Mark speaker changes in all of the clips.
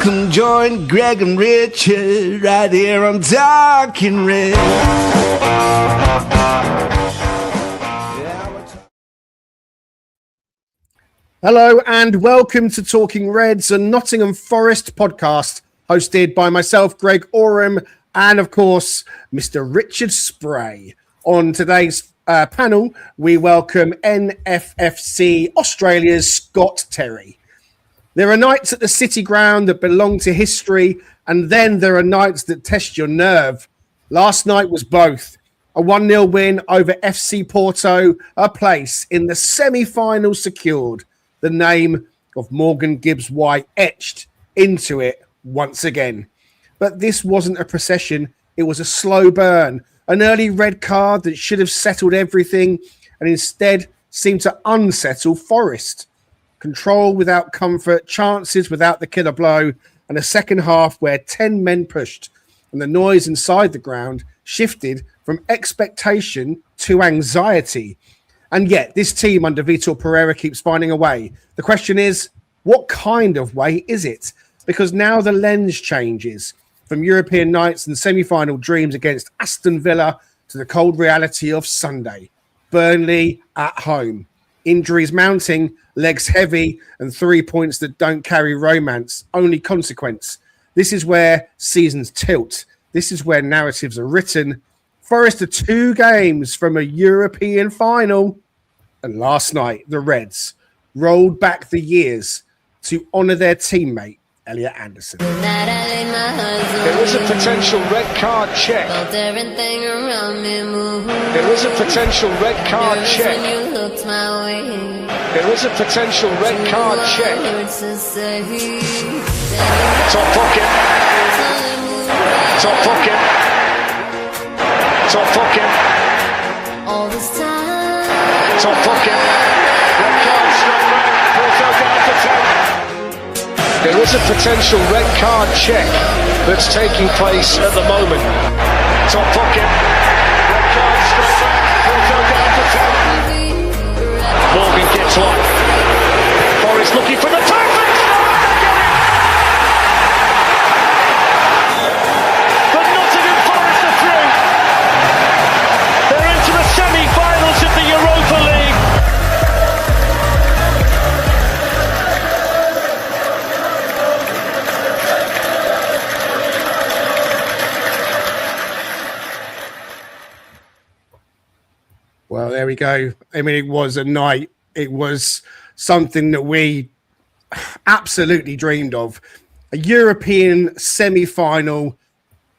Speaker 1: Come join Greg and Richard right here on Talking Red.
Speaker 2: Hello and welcome to Talking Reds, a Nottingham Forest podcast hosted by myself, Greg Oram, and of course, Mr. Richard Spray. On today's panel, we welcome NFFC Australia's Scott Terry. There are nights at the City Ground that belong to history, and then there are nights that test your nerve. Last night was both. A 1-0 win over FC Porto, a place in the semi-finals secured. The name of Morgan Gibbs-White etched into it once again. But this wasn't a procession, it was a slow burn. An early red card that should have settled everything and instead seemed to unsettle Forest. Control without comfort, chances without the killer blow, and a second half where 10 men pushed and the noise inside the ground shifted from expectation to anxiety. And yet this team under Vitor Pereira keeps finding a way. The question is, what kind of way is it? Because now the lens changes from European nights and semi-final dreams against Aston Villa to the cold reality of Sunday. Burnley at home. Injuries mounting, legs heavy, and 3 points that don't carry romance, only consequence. This is where seasons tilt. This is where narratives are written. Forest are 2 games from a European final. And last night, the Reds rolled back the years to honour their teammate, Elliot Anderson.
Speaker 3: There was a potential red card check. There was a potential red card check. There was a potential red card check. Top pocket. Top pocket. Top pocket. All this time. Top pocket. Red card straight back. Porto down for 10. There is a potential red card check that's taking place at the moment. Top pocket. Red card straight back. Porto down for 10. Morgan Gibbs-White. Forest looking for the perfect shot. The Nottingham Forest are through. They're into the semi-finals of the Europa League.
Speaker 2: Well, there we go. I mean, it was a night. It was something that we absolutely dreamed of. A European semi-final,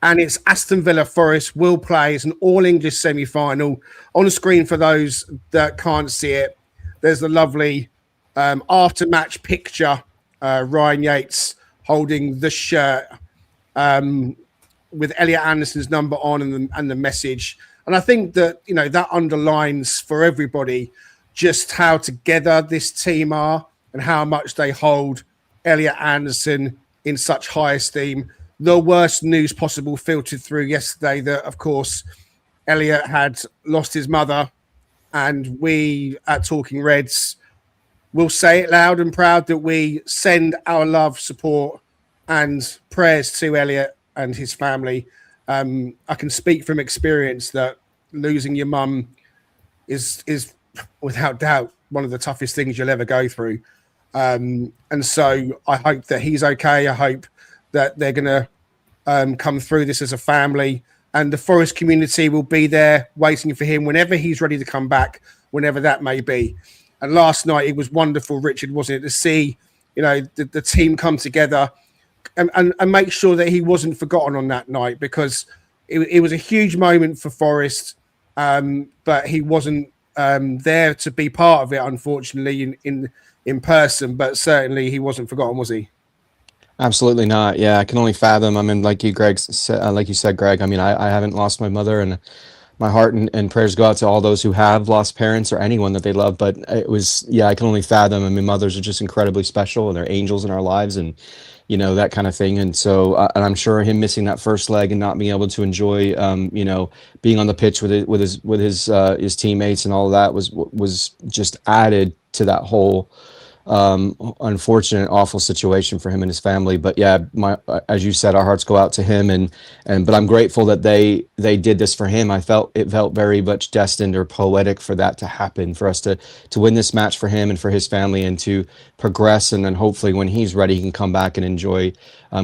Speaker 2: and it's Aston Villa Forest will play. It's an all-English semi-final. On the screen for those that can't see it, there's the lovely after-match picture. Ryan Yates holding the shirt with Elliot Anderson's number on and the message. And I think that, you know, that underlines for everybody just how together this team are and how much they hold Elliot Anderson in such high esteem. The worst news possible filtered through yesterday that, of course, Elliot had lost his mother. And we at Talking Reds will say it loud and proud that we send our love, support and prayers to Elliot and his family. I can speak from experience that losing your mum is without doubt one of the toughest things you'll ever go through. And so I hope that he's okay. I hope that they're going to come through this as a family, and the Forest community will be there waiting for him whenever he's ready to come back, whenever that may be. And last night it was wonderful, Richard, wasn't it, to see, you know, the team come together and make sure that he wasn't forgotten on that night, because it was a huge moment for Forest, but he wasn't there to be part of it, unfortunately, in person. But certainly he wasn't forgotten, was he?
Speaker 4: Absolutely not. Yeah, I can only fathom. I mean, like you said, Greg. I mean, I haven't lost my mother, and my heart and prayers go out to all those who have lost parents or anyone that they love. But it was, yeah, I can only fathom. I mean, mothers are just incredibly special, and they're angels in our lives, and you know, that kind of thing. And so, and I'm sure him missing that first leg and not being able to enjoy, you know, being on the pitch with his teammates and all of that was just added to that whole unfortunate, awful situation for him and his family. But yeah, as you said, our hearts go out to him, but I'm grateful that they did this for him. It felt very much destined or poetic for that to happen, for us to win this match for him and for his family, and to progress. And then hopefully when he's ready, he can come back and enjoy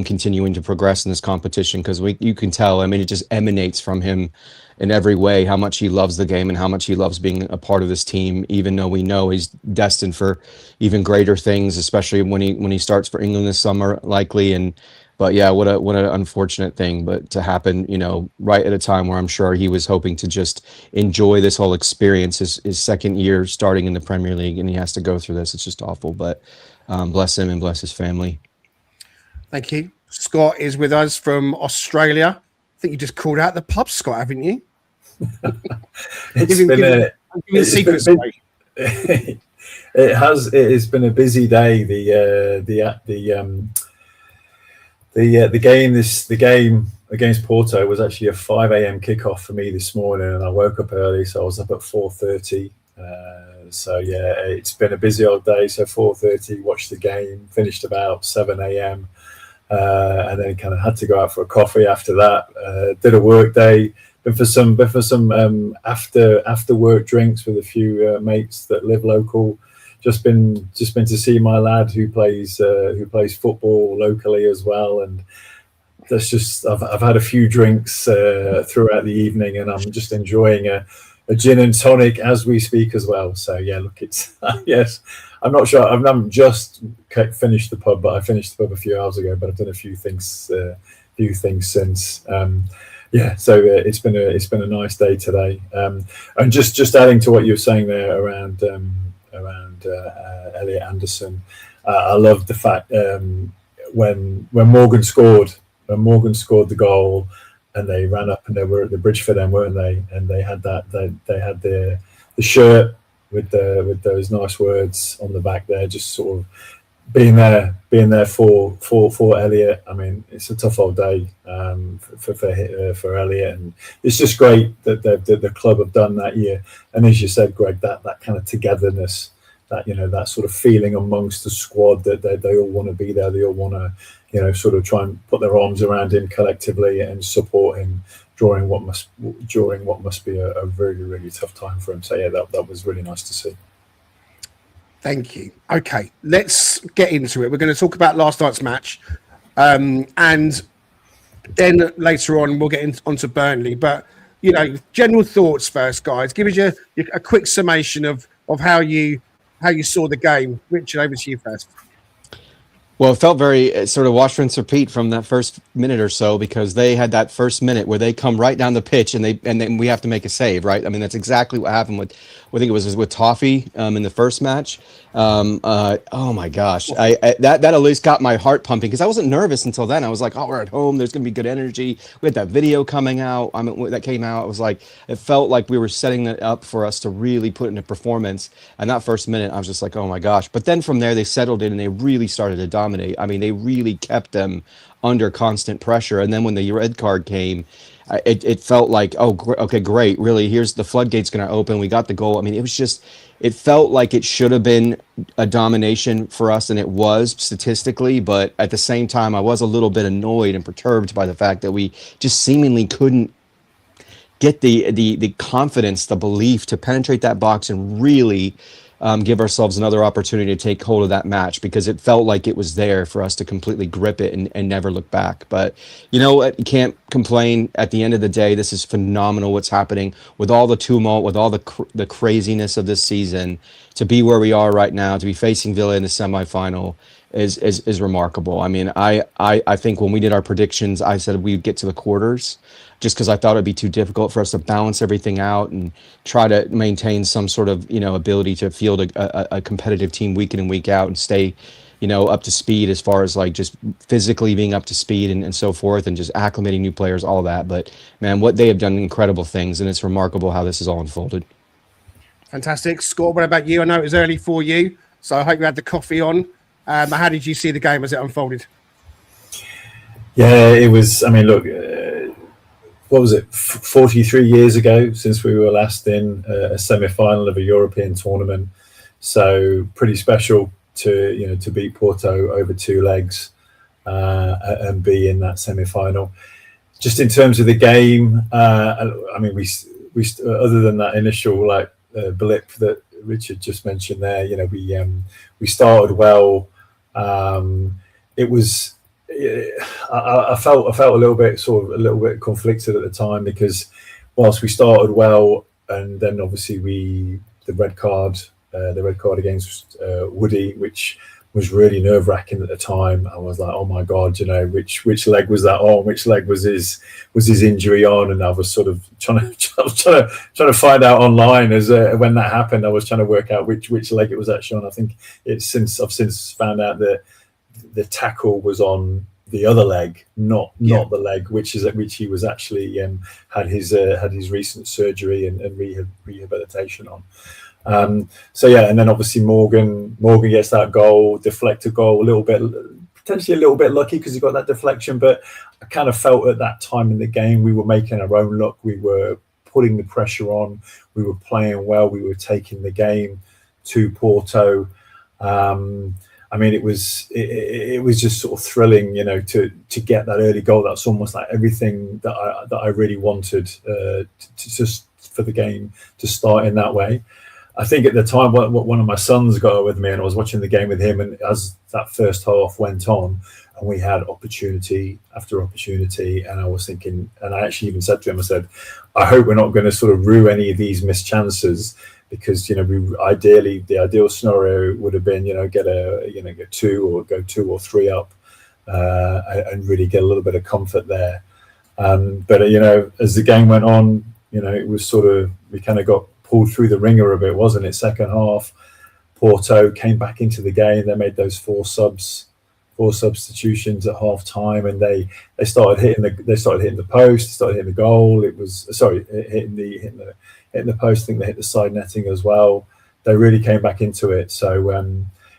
Speaker 4: continuing to progress in this competition, because you can tell, I mean, it just emanates from him in every way how much he loves the game and how much he loves being a part of this team, even though we know he's destined for even greater things, especially when he starts for England this summer, likely. But yeah, what an unfortunate thing, but to happen, right at a time where I'm sure he was hoping to just enjoy this whole experience, his second year starting in the Premier League, and he has to go through this. It's just awful, but bless him and bless his family.
Speaker 2: Thank you. Scott is with us from Australia. I think you just called out the pub, Scott, haven't you?
Speaker 5: It has been a busy day. The game against Porto was actually a 5 a.m. kickoff for me this morning, and I woke up early, so I was up at 4:30. So yeah, it's been a busy old day. So 4:30, watched the game, finished about 7 a.m. And then kind of had to go out for a coffee after that. Did a work day. Been for some after work drinks with a few mates that live local. Just been to see my lad who plays football locally as well, and that's just I've had a few drinks throughout the evening, and I'm just enjoying a gin and tonic as we speak as well. So yeah, look, it's yes. I'm not sure. I haven't just finished the pub, but I finished the pub a few hours ago. But I've done a few things since. Yeah, so it's been a nice day today. And just adding to what you were saying there around Elliot Anderson, I loved the fact when Morgan scored the goal, and they ran up and they were at the bridge for them, weren't they? And they had they had the shirt with those nice words on the back there, just sort of being there for Elliot. I mean, it's a tough old day for Elliot, and it's just great that the club have done that year. And as you said, Greg, that kind of togetherness, that that sort of feeling amongst the squad that they all want to be there, they all want to sort of try and put their arms around him collectively and support him during what must be a really, really tough time for him. So yeah, that was really nice to see.
Speaker 2: Thank you. Okay, let's get into it. We're going to talk about last night's match, and then later on we'll get onto Burnley. But general thoughts first, guys. Give us a quick summation of how you saw the game. Richard, over to you first.
Speaker 4: Well, it felt very sort of wash, rinse, repeat from that first minute or so, because they had that first minute where they come right down the pitch and then we have to make a save, right? I mean, that's exactly what happened with, I think it was with Toffee in the first match. Oh my gosh, that at least got my heart pumping, because I wasn't nervous until then. I was like, oh, we're at home, there's gonna be good energy. We had that video coming out. That came out. It was like, it felt like we were setting it up for us to really put in a performance. And that first minute, I was just like, oh my gosh. But then from there, they settled in and they really started to dominate. I mean, they really kept them under constant pressure. And then when the red card came, it felt like, oh, okay, great. Really, here's the floodgates going to open. We got the goal. I mean, it felt like it should have been a domination for us, and it was statistically. But at the same time, I was a little bit annoyed and perturbed by the fact that we just seemingly couldn't get the confidence, the belief to penetrate that box and really give ourselves another opportunity to take hold of that match, because it felt like it was there for us to completely grip it and never look back. But you know what? You can't complain. At the end of the day, this is phenomenal what's happening with all the tumult, with all the craziness of this season. To be where we are right now, to be facing Villa in the semi-final is remarkable. I mean, I think when we did our predictions, I said we'd get to the quarters, just because I thought it'd be too difficult for us to balance everything out and try to maintain some sort of, ability to field a competitive team week in and week out and stay, up to speed as far as like just physically being up to speed and so forth, and just acclimating new players, all that. But man, what they have done, incredible things, and it's remarkable how this has all unfolded. Fantastic.
Speaker 2: Scott, what about you? I know it was early for you, so I hope you had the coffee on. How did you see the game as it unfolded?
Speaker 5: Yeah, it was, I mean, look, what was it, 43 years ago since we were last in a semi-final of a European tournament. So pretty special to beat Porto over 2 legs and be in that semi-final. Just in terms of the game, I mean, we other than that initial blip that Richard just mentioned there, we started well. It was. I felt a little bit conflicted at the time, because whilst we started well, and then obviously the red card against Woody, which was really nerve-wracking at the time. I was like, oh my god, which leg was that on? Which leg was his injury on? And I was sort of trying to find out online as when that happened. I was trying to work out which leg it was actually on. I think I've since found out that the tackle was on the other leg, not the leg which he was actually had his recent surgery and rehabilitation on. And then obviously Morgan gets that goal, deflected goal, potentially a little bit lucky because he got that deflection, but I kind of felt at that time in the game we were making our own luck. We were putting the pressure on, we were playing well, we were taking the game to Porto. I mean, it was just sort of thrilling, to get that early goal. That's almost like everything that I really wanted to just for the game to start in that way. I think at the time, one of my sons got with me, and I was watching the game with him. And as that first half went on, and we had opportunity after opportunity, and I was thinking, and I actually even said to him, I said, I hope we're not going to sort of rue any of these missed chances, because the ideal scenario would have been get 2 or go 2 or 3 up, and really get a little bit of comfort there. But as the game went on, it was sort of, we kind of got pulled through the ringer a bit, wasn't it? Second half, Porto came back into the game. They made those 4 substitutions at half time, and they started hitting the post, started hitting the goal. It was hitting the post. I think they hit the side netting as well. They really came back into it. So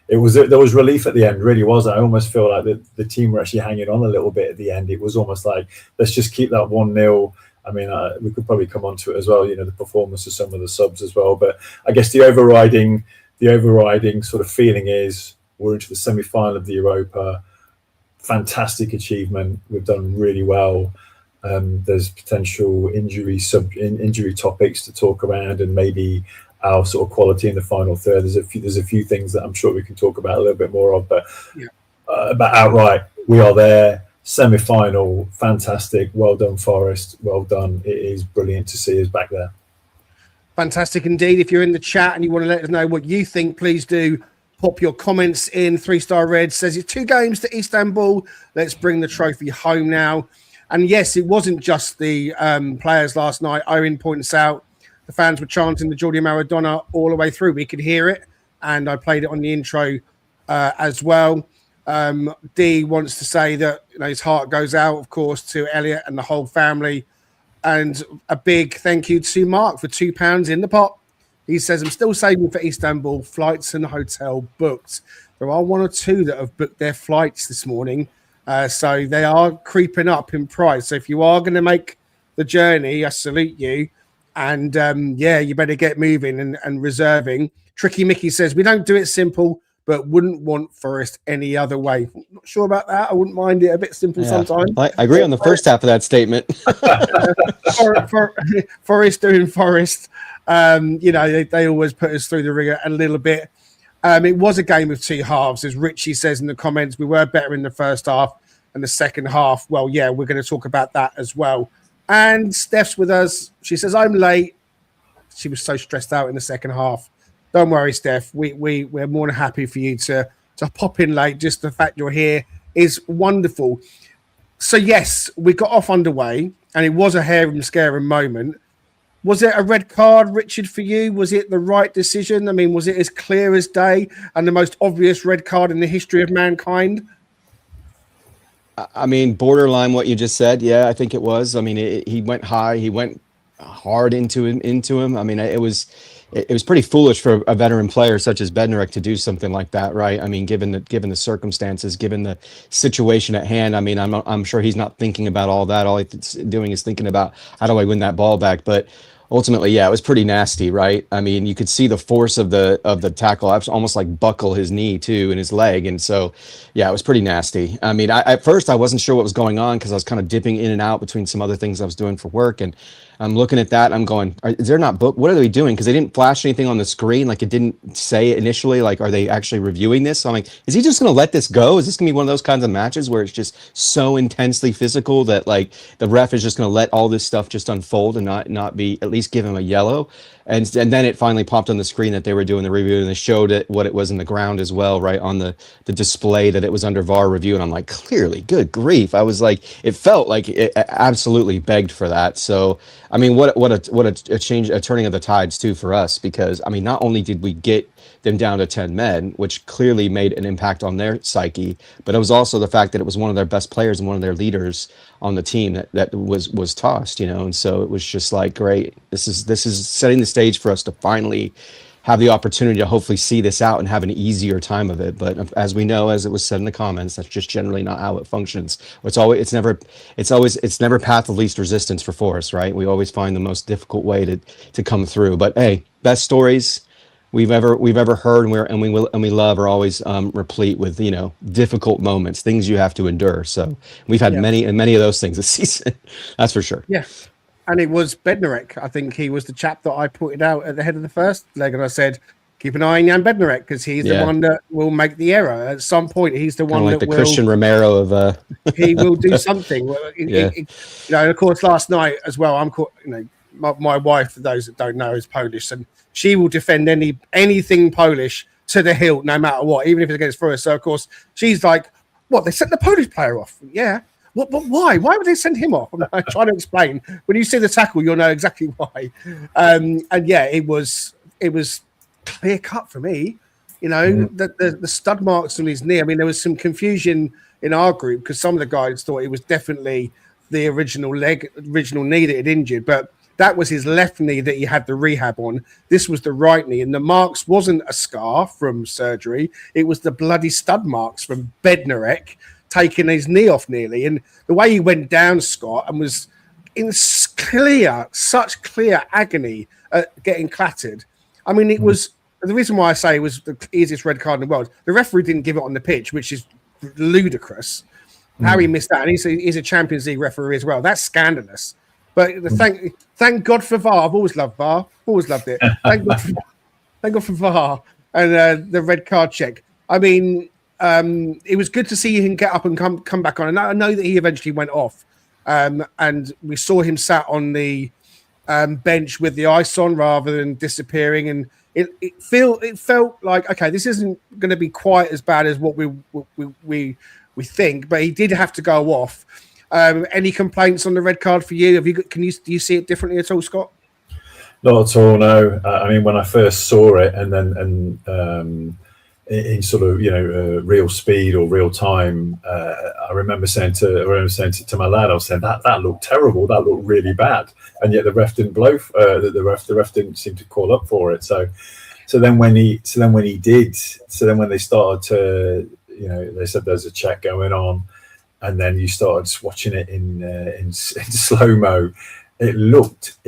Speaker 5: there was relief at the end, really was. I almost feel like the team were actually hanging on a little bit at the end. It was almost like, let's just keep that 1-0. I mean, we could probably come on to it as well, the performance of some of the subs as well. But I guess the overriding sort of feeling is we're into the semi-final of the Europa. Fantastic achievement. We've done really well. There's potential injury topics to talk around, and maybe our sort of quality in the final third. There's a few things that I'm sure we can talk about a little bit more of, but outright, we are there. Semi-final, fantastic. Well done, Forest. Well done. It is brilliant to see us back there.
Speaker 2: Fantastic indeed. If you're in the chat and you want to let us know what you think, please do pop your comments in. 3-Star Red says it's 2 games to Istanbul. Let's bring the trophy home now. And yes, it wasn't just the players last night. Owen points out the fans were chanting the Jordi Maradona all the way through. We could hear it, and I played it on the intro as well. D wants to say that his heart goes out, of course, to Elliot and the whole family. And a big thank you to Mark for £2 in the pot. He says, I'm still saving for Istanbul, flights and hotel booked. There are 1 or 2 that have booked their flights this morning. So they are creeping up in price. So if you are going to make the journey, I salute you. And you better get moving and reserving. Tricky Mickey says, we don't do it simple, but wouldn't want Forest any other way. Not sure about that. I wouldn't mind it a bit simple sometimes.
Speaker 4: I agree on the first half of that statement.
Speaker 2: Forest doing Forest. They always put us through the ringer a little bit. It was a game of 2 halves, as Richie says in the comments. We were better in the first half, and the second half, well, yeah, we're going to talk about that as well. And Steph's with us. She says, I'm late. She was so stressed out in the second half. Don't worry, Steph. We're more than happy for you to pop in late. Just the fact you're here is wonderful. So, yes, we got off underway, and it was a hair-and-scaring moment. Was it a red card, Richard, for you? Was it the right decision? I mean, was it as clear as day and the most obvious red card in the history of mankind?
Speaker 4: I mean, borderline what you just said. Yeah, I think it was. I mean, he went high. He went hard into him. I mean, it was pretty foolish for a veteran player such as Bednarek to do something like that, right? I mean, given the circumstances, given the situation at hand. I mean, I'm sure he's not thinking about all that. All he's doing is thinking about how do I win that ball back. But ultimately, yeah, it was pretty nasty, right? I mean, you could see the force of the tackle, almost like buckle his knee too and his leg, and so yeah, it was pretty nasty. I mean, at first I wasn't sure what was going on because I was kind of dipping in and out between some other things I was doing for work, and I'm looking at that. I'm going, is there not book? What are they doing? Because they didn't flash anything on the screen. Like it didn't say initially, like, are they actually reviewing this? So I'm like, is he just going to let this go? Is this going to be one of those kinds of matches where it's just so intensely physical that like the ref is just going to let all this stuff just unfold and not be, at least give him a yellow? And then it finally popped on the screen that they were doing the review, and they showed it what it was in the ground as well, right on the display that it was under VAR review. And I'm like, clearly, good grief. I was like, it felt like it absolutely begged for that. So I mean, what a change, a turning of the tides too for us, because I mean, not only did we get them down to 10 men, which clearly made an impact on their psyche, but it was also the fact that it was one of their best players and one of their leaders on the team that was tossed, you know. And so it was just like, great, this is setting the stage for us to finally have the opportunity to hopefully see this out and have an easier time of it. But as we know, as it was said in the comments, that's just generally not how it functions. It's never path of least resistance for Forest, right? We always find the most difficult way to come through. But hey, best stories we've ever heard and we love are always replete with, you know, difficult moments, things you have to endure. So we've had many of those things this season. That's for sure.
Speaker 2: Yeah. And it was Bednarek. I think he was the chap that I put out at the head of the first leg, and I said, keep an eye on Jan Bednarek because he's the one that will make the error at some point. He's the one
Speaker 4: like
Speaker 2: that
Speaker 4: the Christian Romero of
Speaker 2: he will do something. You know, of course, last night as well. My wife, for those that don't know, is Polish, and she will defend anything Polish to the hilt, no matter what, even if it's against Forest. So of course, she's like, "What? They sent the Polish player off? Yeah." What? Why? Why would they send him off? I'm trying to explain. When you see the tackle, you'll know exactly why. And yeah, it was clear cut for me. You know, the stud marks on his knee. I mean, there was some confusion in our group because some of the guys thought it was definitely the original knee that had injured, but that was his left knee that he had the rehab on. This was the right knee, and the marks wasn't a scar from surgery. It was the bloody stud marks from Bednarek taking his knee off nearly. And the way he went down, Scott, and was in such clear agony at getting clattered. I mean, it was the reason why I say it was the easiest red card in the world. The referee didn't give it on the pitch, which is ludicrous. How he missed that. And he's a Champions League referee as well. That's scandalous. But thank God for VAR. I've always loved VAR. Always loved it. Thank God for VAR and the red card check. I mean, it was good to see him get up and come back on. And I know that he eventually went off. And we saw him sat on the bench with the ice on rather than disappearing. And it felt like, okay, this isn't going to be quite as bad as what we think. But he did have to go off. Any complaints on the red card for you? Do you see it differently at all, Scott?
Speaker 5: Not at all, no. I mean, when I first saw it, and in sort of real speed or real time, I remember saying to my lad, I was saying that looked terrible, that looked really bad, and yet the ref didn't blow. The ref didn't seem to call up for it. So then when they started to, they said there's a check going on. And then you started watching it in slow mo. It looked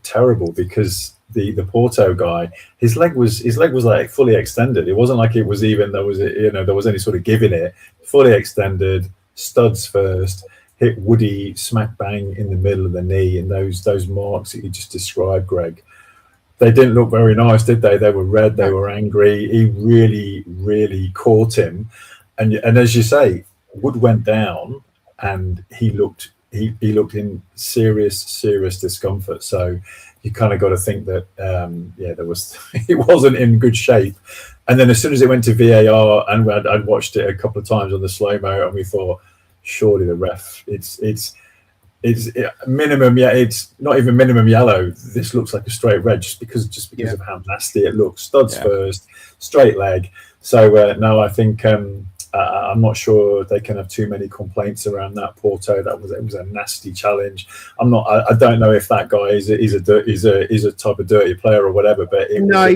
Speaker 5: terrible because the Porto guy, his leg was like fully extended. It wasn't like it was even there was any sort of giving it. Fully extended, studs first, hit Woody smack bang in the middle of the knee, and those marks that you just described, Greg. They didn't look very nice, did they? They were red. They were angry. He really, really caught him, and as you say, Wood went down, and he looked in serious discomfort. So you kind of got to think that it wasn't in good shape. And then as soon as it went to VAR, and I'd watched it a couple of times on the slow mo, and we thought, surely the ref, it's minimum. Yeah, it's not even minimum yellow. This looks like a straight red just because of how nasty it looks. Studs first, straight leg. So no, I think. I'm not sure they can have too many complaints around that Porto. It was a nasty challenge. I don't know if that guy is a type of dirty player or whatever. But he's
Speaker 2: not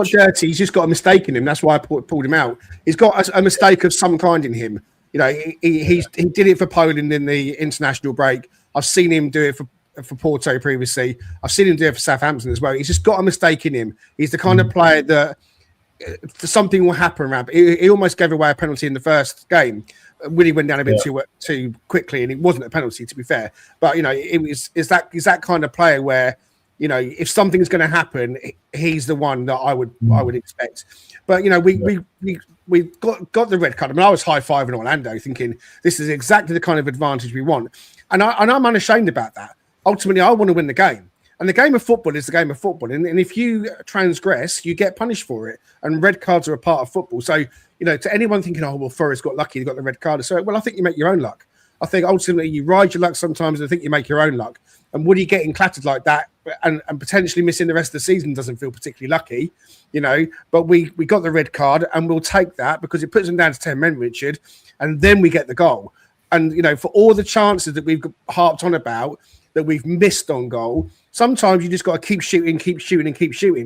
Speaker 2: dirty. He's just got a mistake in him. That's why I pulled him out. He's got a mistake of some kind in him. He did it for Poland in the international break. I've seen him do it for Porto previously. I've seen him do it for Southampton as well. He's just got a mistake in him. He's the kind of player that something will happen around. He almost gave away a penalty in the first game. Really went down a bit too quickly, and it wasn't a penalty, to be fair. But is that kind of player where if something's going to happen, he's the one that I would expect. But we got the red card. I mean, I was high-fiving Orlando, thinking this is exactly the kind of advantage we want, and I'm unashamed about that. Ultimately, I want to win the game. And the game of football is the game of football. And if you transgress, you get punished for it. And red cards are a part of football. So, to anyone thinking, oh, well, Forrest got lucky, they got the red card. So, well, I think you make your own luck. I think ultimately you ride your luck sometimes, and I think you make your own luck. And Woody getting clattered like that and potentially missing the rest of the season doesn't feel particularly lucky, But we got the red card, and we'll take that because it puts them down to 10 men, Richard. And then we get the goal. And, for all the chances that we've harped on about, that we've missed on goal, sometimes you just got to keep shooting.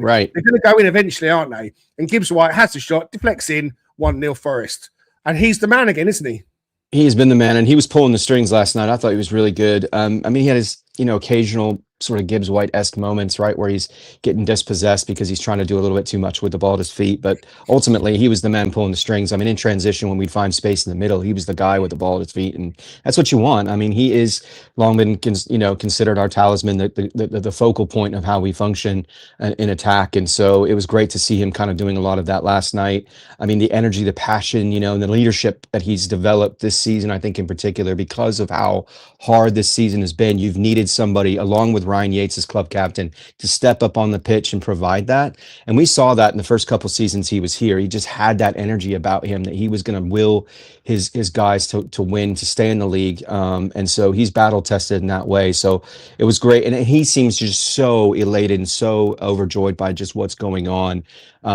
Speaker 4: Right.
Speaker 2: They're going to go in eventually, aren't they? And Gibbs-White has the shot, deflects in, 1-0 Forest. And he's the man again, isn't he?
Speaker 4: He's been the man, and he was pulling the strings last night. I thought he was really good. He had his, occasional sort of Gibbs-White-esque moments, right, where he's getting dispossessed because he's trying to do a little bit too much with the ball at his feet. But ultimately, he was the man pulling the strings. In transition, when we'd find space in the middle, he was the guy with the ball at his feet, and that's what you want. He is long been, considered our talisman, the focal point of how we function in attack. And so it was great to see him kind of doing a lot of that last night. The energy, the passion, and the leadership that he's developed this season, I think in particular, because of how hard this season has been, you've needed somebody along with Ryan Yates as club captain to step up on the pitch and provide that. And we saw that in the first couple seasons he was here. He just had that energy about him that he was going to will his guys to win, to stay in the league. And so he's battle tested in that way. So it was great. And he seems just so elated and so overjoyed by just what's going on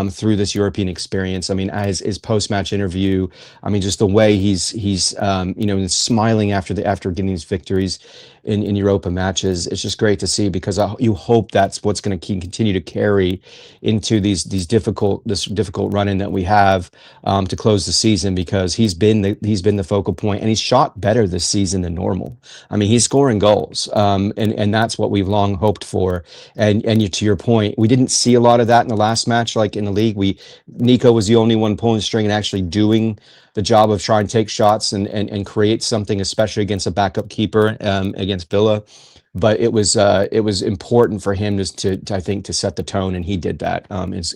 Speaker 4: through this European experience. As his post-match interview, just the way he's smiling after getting these victories in Europa matches. It's just great to see, because you hope that's what's going to continue to carry into this difficult run-in that we have to close the season, because he's been the focal point, and he's shot better this season than normal. He's scoring goals, and that's what we've long hoped for. And to your point, we didn't see a lot of that in the last match, like in the league. Nico was the only one pulling the string and actually doing the job of trying to take shots and create something, especially against a backup keeper against Villa. But it was important for him to set the tone, and he did that.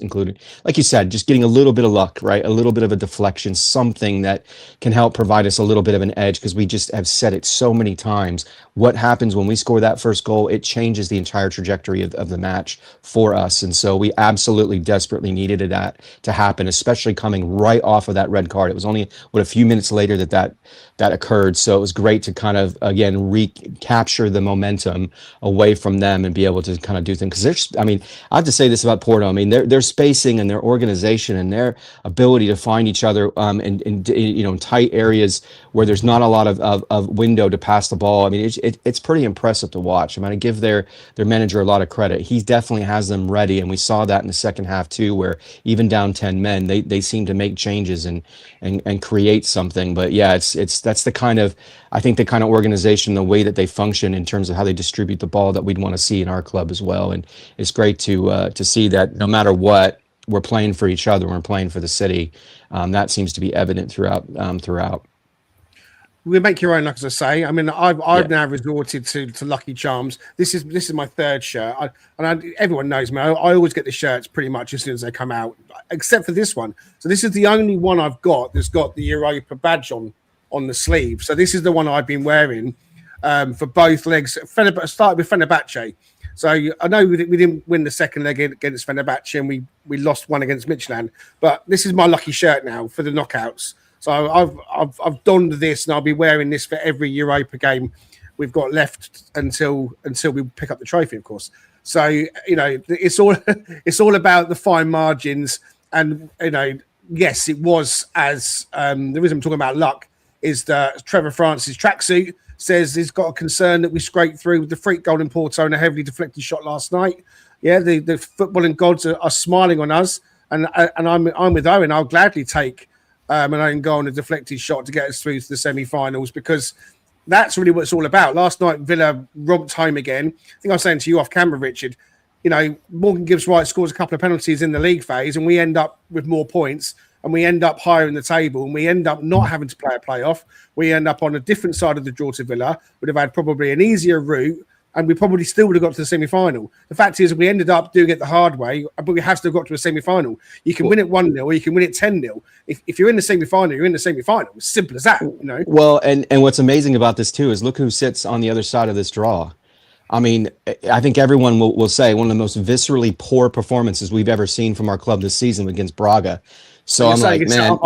Speaker 4: Including, like you said, just getting a little bit of luck, right? A little bit of a deflection, something that can help provide us a little bit of an edge, because we just have said it so many times. What happens when we score that first goal? It changes the entire trajectory of the match for us. And so we absolutely desperately needed that to happen, especially coming right off of that red card. It was only a few minutes later that occurred. So it was great to kind of, again, recapture the momentum away from them and be able to kind of do things. Because I have to say this about Porto. Their spacing and their organization and their ability to find each other in tight areas where there's not a lot of window to pass the ball. It's pretty impressive to watch. I give their manager a lot of credit. He definitely has them ready, and we saw that in the second half too, where even down 10 men, they seem to make changes and create something. But yeah, that's the kind of organization, the way that they function in terms of how they distribute the ball, that we'd want to see in our club as well. And it's great to see that no matter what, we're playing for each other, we're playing for the city. That seems to be evident throughout.
Speaker 2: We make your own luck, as I say. I've now resorted to Lucky Charms. This is my third shirt, everyone knows me. I always get the shirts pretty much as soon as they come out, except for this one. So this is the only one I've got that's got the Europa badge on the sleeve. So this is the one I've been wearing for both legs. Started with Fenerbahce. So I know we didn't win the second leg against Fenerbahce, and we lost one against Midtjylland. But this is my lucky shirt now for the knockouts. So I've donned this, and I'll be wearing this for every Europa game we've got left until we pick up the trophy, of course. So it's all about the fine margins, and yes, it was as the reason I'm talking about luck is that Trevor Francis' tracksuit says he's got a concern that we scraped through with the freak goal in Porto and a heavily deflected shot last night. Yeah, the footballing gods are smiling on us, and I'm with Owen. I'll gladly take an own goal and a deflected shot to get us through to the semi-finals, because That's really what it's all about. Last night, Villa romped home again. I think I was saying to you off camera, Richard, Morgan Gibbs-White scores a couple of penalties in the league phase, and we end up with more points, and we end up higher in the table, and we end up not having to play a playoff. We end up on a different side of the draw to Villa. Would have had probably an easier route, and we probably still would have got to the semi-final. The fact is, we ended up doing it the hard way, but we have still got to a semi-final. You can win it 1-0, or you can win it 10-0. If you're in the semi-final, you're in the semi-final. It's simple as that,
Speaker 4: Well, and what's amazing about this too is look who sits on the other side of this draw. I mean, I think everyone will say one of the most viscerally poor performances we've ever seen from our club this season against Braga. So I'm like, man,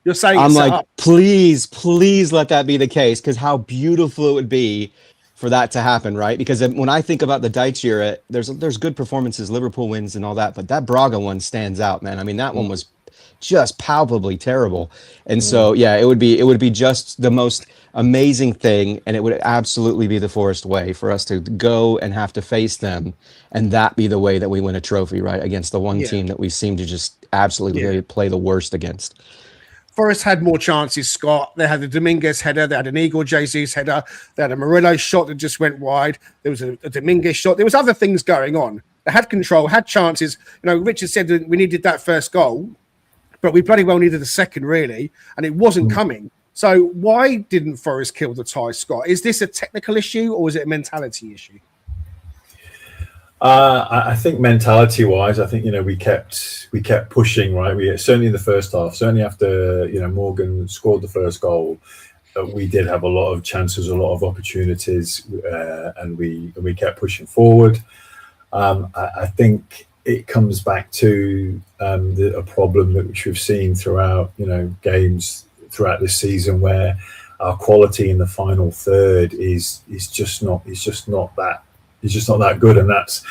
Speaker 2: you're saying
Speaker 4: I'm like, please let that be the case, because how beautiful it would be for that to happen, right? Because when I think about the Deitch era, there's good performances, Liverpool wins and all that, but that Braga one stands out, man. I mean, that one was just palpably terrible. And so, yeah, it would be just the most amazing thing, and it would absolutely be the Forest way for us to go and have to face them, and that be the way that we win a trophy, right? Against the one team that we seem to just absolutely play the worst against.
Speaker 2: Forest had more chances, Scott. They had the Dominguez header. They had an Igor Jesus header. They had a Murillo shot that just went wide. There was a Dominguez shot. There was other things going on. They had control, had chances. Richard said that we needed that first goal, but we bloody well needed a second, really, and it wasn't coming. So why didn't Forest kill the tie, Scott? Is this a technical issue or is it a mentality issue?
Speaker 5: I think mentality-wise, I think we kept pushing, right. We certainly in the first half, certainly after Morgan scored the first goal, we did have a lot of chances, a lot of opportunities, and we kept pushing forward. I think it comes back to a problem which we've seen throughout games throughout this season, where our quality in the final third is just not that good, and that's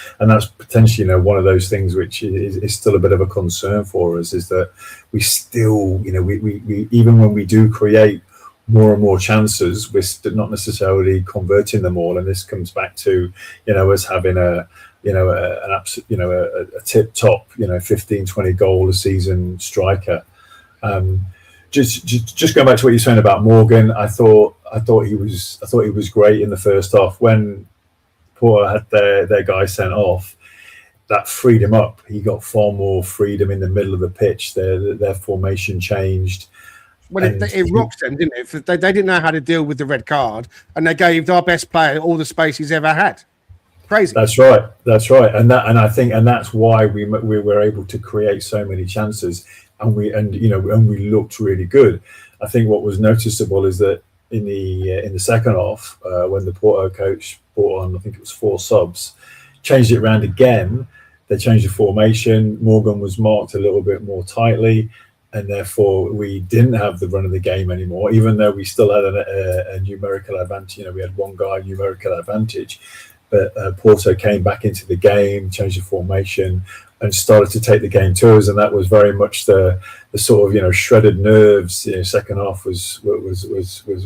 Speaker 5: potentially one of those things which is still a bit of a concern for us, is that we still we even when we do create more and more chances, we're still not necessarily converting them all, and this comes back to us having an absolute a tip top 15-20 goal a season striker. Just going back to what you're saying about Morgan, I thought he was great in the first half. When Porto had their guy sent off, that freed him up. He got far more freedom in the middle of the pitch. Their formation changed.
Speaker 2: Well, it rocked them, didn't it? They didn't know how to deal with the red card, and they gave our best player all the space he's ever had. Crazy.
Speaker 5: That's right, and that's why we were able to create so many chances, and we looked really good. I think what was noticeable is that in the second half, when the Porto coach brought on, I think it was 4 subs, changed it around again. They changed the formation. Morgan was marked a little bit more tightly, and therefore we didn't have the run of the game anymore, even though we still had a numerical advantage. We had one guy numerical advantage, but Porto came back into the game, changed the formation, and started to take the game to us, and that was very much the sort of shredded nerves. Second half was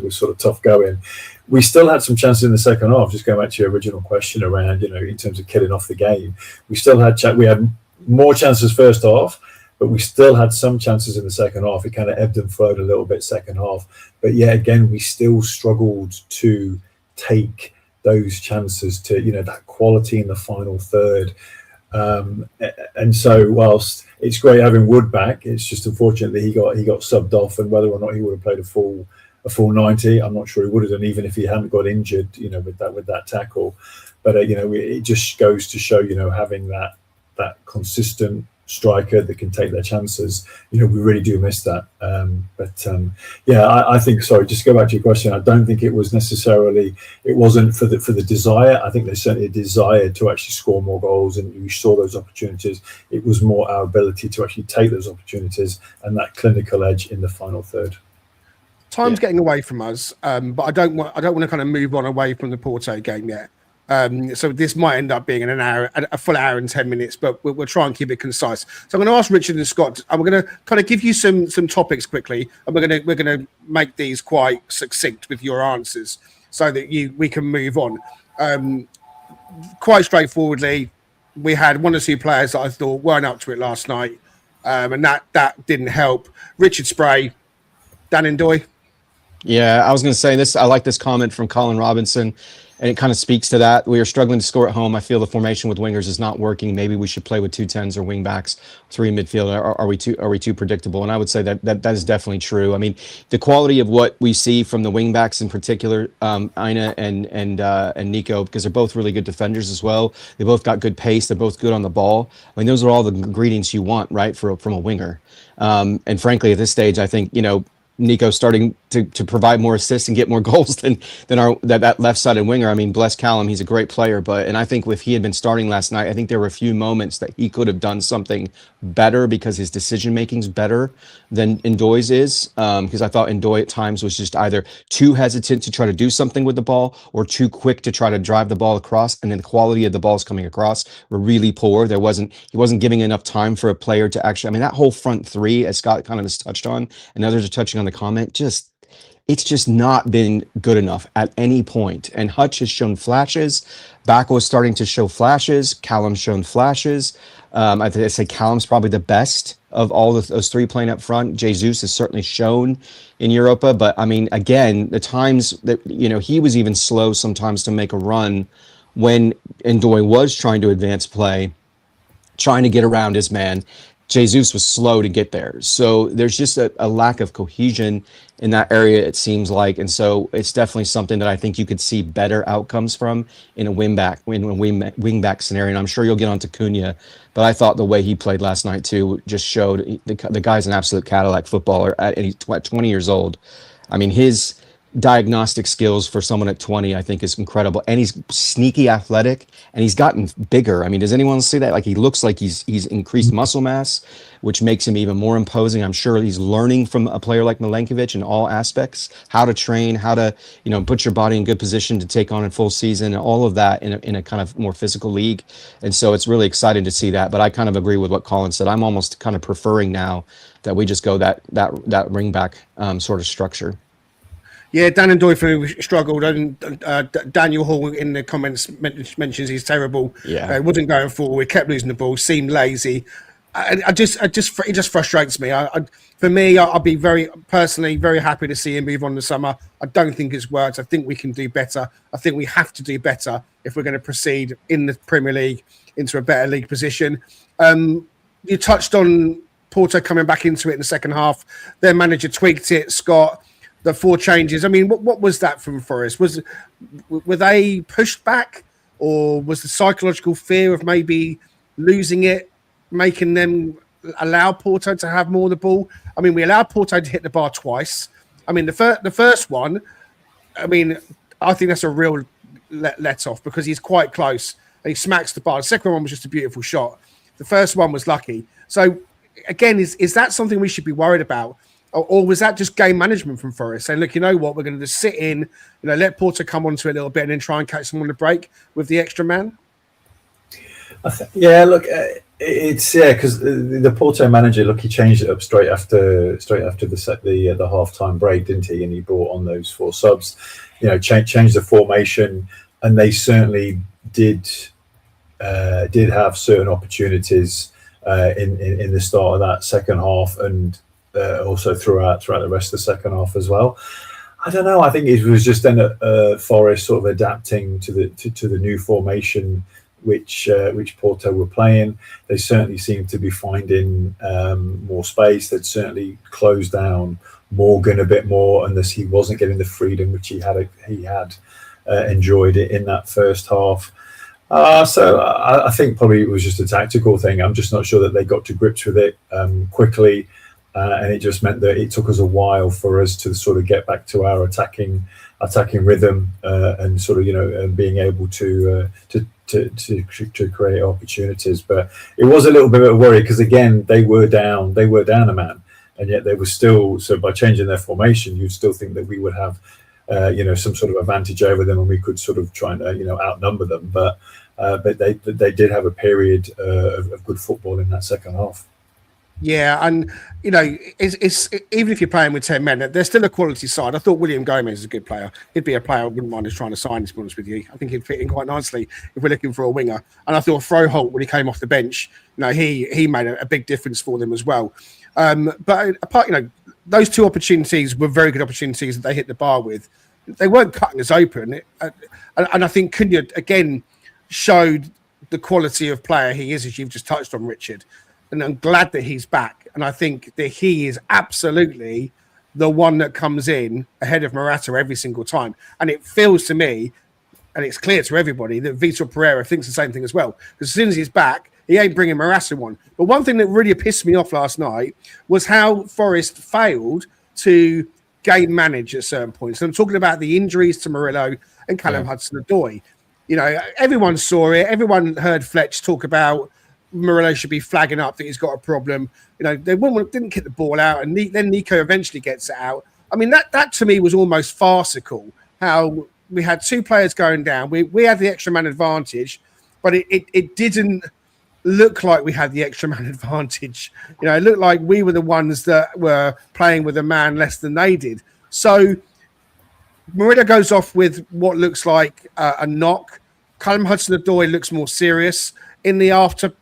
Speaker 5: sort of tough going. We still had some chances in the second half. Just going back to your original question around in terms of killing off the game, we still had we had more chances first half, but we still had some chances in the second half. It kind of ebbed and flowed a little bit second half, but again we still struggled to take those chances to that quality in the final third. And so whilst it's great having Wood back, it's just unfortunately he got subbed off, and whether or not he would have played a full 90, I'm not sure he would have done, even if he hadn't got injured with that tackle. But it just goes to show having that consistent striker that can take their chances, we really do miss that. I think, sorry, just to go back to your question, I don't think it wasn't for the desire. I think there's certainly a desire to actually score more goals, and we saw those opportunities. It was more our ability to actually take those opportunities and that clinical edge in the final third.
Speaker 2: Time's getting away from us, but I don't want to kind of move on away from the Porto game yet. So this might end up being a full hour and 10 minutes, but we'll try and keep it concise. So I'm going to ask Richard and Scott. I'm going to kind of give you some topics quickly, and we're going to make these quite succinct with your answers, so that we can move on. Quite straightforwardly, we had 1 or 2 players that I thought weren't up to it last night, and that didn't help. Richard Spray, Dan Ndoye.
Speaker 4: Yeah, I was going to say this. I like this comment from Colin Robinson, and it kind of speaks to that. We are struggling to score at home. I feel the formation with wingers is not working. Maybe we should play with 2 10s or wing backs, 3 midfield. Are we too predictable? And I would say that is definitely true. I mean, the quality of what we see from the wing backs in particular, Ina and Nico, because they're both really good defenders as well. They both got good pace. They're both good on the ball. I mean, those are all the ingredients you want, right, from a winger. And frankly, at this stage, I think Nico starting to provide more assists and get more goals than that left-sided winger. I mean, bless Callum, he's a great player, and I think if he had been starting last night, I think there were a few moments that he could have done something better because his decision making's better than Ndoi's is. Because I thought Ndoi at times was just either too hesitant to try to do something with the ball or too quick to try to drive the ball across, and then the quality of the balls coming across were really poor. He wasn't giving enough time for a player to actually. I mean, that whole front three, as Scott kind of has touched on, and others are touching on the comment, it's just not been good enough at any point. And Hutch has shown flashes. Bacco is starting to show flashes. Callum's shown flashes. I'd say Callum's probably the best of all of those three playing up front. Jesus has certainly shown in Europa, but I mean, again, the times that he was even slow sometimes to make a run when Ndoi was trying to advance play, trying to get around his man. Jesus was slow to get there. So there's just a lack of cohesion in that area, it seems like. And so it's definitely something that I think you could see better outcomes from in a wing back scenario. And I'm sure you'll get onto Cunha, but I thought the way he played last night too just showed the guy's an absolute Cadillac footballer at 20 years old. I mean, his diagnostic skills for someone at 20, I think, is incredible. And he's sneaky athletic, and he's gotten bigger. I mean, does anyone see that? Like, he looks like he's increased muscle mass, which makes him even more imposing. I'm sure he's learning from a player like Milenkovic in all aspects, how to train, how to, put your body in good position to take on a full season, and all of that in a kind of more physical league. And so it's really exciting to see that. But I kind of agree with what Colin said. I'm almost kind of preferring now that we just go that ring back sort of structure.
Speaker 2: Yeah, Dan and Doyle struggled, and Daniel Hall in the comments mentions he's terrible.
Speaker 4: Yeah,
Speaker 2: wasn't going forward, kept losing the ball, seemed lazy. It just frustrates me. For me, I'll be very happy to see him move on in the summer. I don't think it's worked. I think we can do better. I think we have to do better if we're going to proceed in the Premier League into a better league position. You touched on Porto coming back into it in the second half. Their manager tweaked it, Scott. The 4 changes. I mean, what was that from Forest? Were they pushed back, or was the psychological fear of maybe losing it making them allow Porto to have more of the ball? I mean, we allowed Porto to hit the bar twice. I mean, the first one, I mean, I think that's a real let off because he's quite close and he smacks the bar. The second one was just a beautiful shot. The first one was lucky. So again, is that something we should be worried about? Or was that just game management from Forest saying, look, you know what, we're going to just sit in, let Porto come onto it a little bit and then try and catch them on the break with the extra man?
Speaker 5: Look, because the Porto manager, look, he changed it up straight after the half-time break, didn't he? And he brought on those 4 subs, changed the formation, and they certainly did have certain opportunities in the start of that second half, and also throughout the rest of the second half as well. I don't know. I think it was just then Forest sort of adapting to the new formation which Porto were playing. They certainly seemed to be finding more space. They'd certainly closed down Morgan a bit more, and he wasn't getting the freedom which he had enjoyed it in that first half. So I think probably it was just a tactical thing. I'm just not sure that they got to grips with it quickly. And it just meant that it took us a while for us to sort of get back to our attacking rhythm and sort of being able to create opportunities. But it was a little bit of a worry because again they were down a man, and yet they were still, so by changing their formation, you'd still think that we would have some sort of advantage over them and we could sort of try and outnumber them. But they did have a period of good football in that second half.
Speaker 2: Yeah, and it's even if you're playing with 10 men, there's still a quality side. I thought William Gomez is a good player. He'd be a player I wouldn't mind us trying to sign, to be honest with you. I think he'd fit in quite nicely if we're looking for a winger. And I thought Froholt, when he came off the bench, he made a big difference for them as well. But apart, those two opportunities were very good opportunities that they hit the bar with. They weren't cutting us open. And I think Cunha, again, showed the quality of player he is, as you've just touched on, Richard. And I'm glad that he's back. And I think that he is absolutely the one that comes in ahead of Morata every single time. And it feels to me, and it's clear to everybody, that Vitor Pereira thinks the same thing as well. Because as soon as he's back, he ain't bringing Morata on. But one thing that really pissed me off last night was how Forest failed to game manage at certain points. And I'm talking about the injuries to Murillo and Callum Hudson-Odoi. You know, everyone saw it. Everyone heard Fletch talk about Murillo should be flagging up that he's got a problem. You know, they didn't kick the ball out, and then Nico eventually gets it out. I mean, that to me was almost farcical, how we had two players going down. We had the extra man advantage, but it didn't look like we had the extra man advantage. You know, it looked like we were the ones that were playing with a man less than they did. So Murillo goes off with what looks like a knock. Callum Hudson-Odoi looks more serious. In the after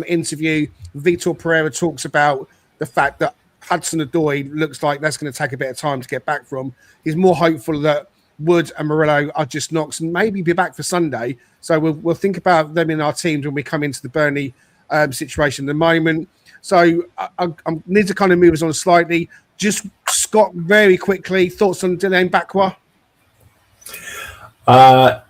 Speaker 2: interview, Vitor Pereira talks about the fact that Hudson-Odoi looks like that's going to take a bit of time to get back from. He's more hopeful that Wood and Murillo are just knocks and maybe be back for Sunday. So we'll think about them in our teams when we come into the Burnley situation at the moment. So I need to kind of move us on slightly. Just Scott, very quickly, thoughts on Dylan Bakwa?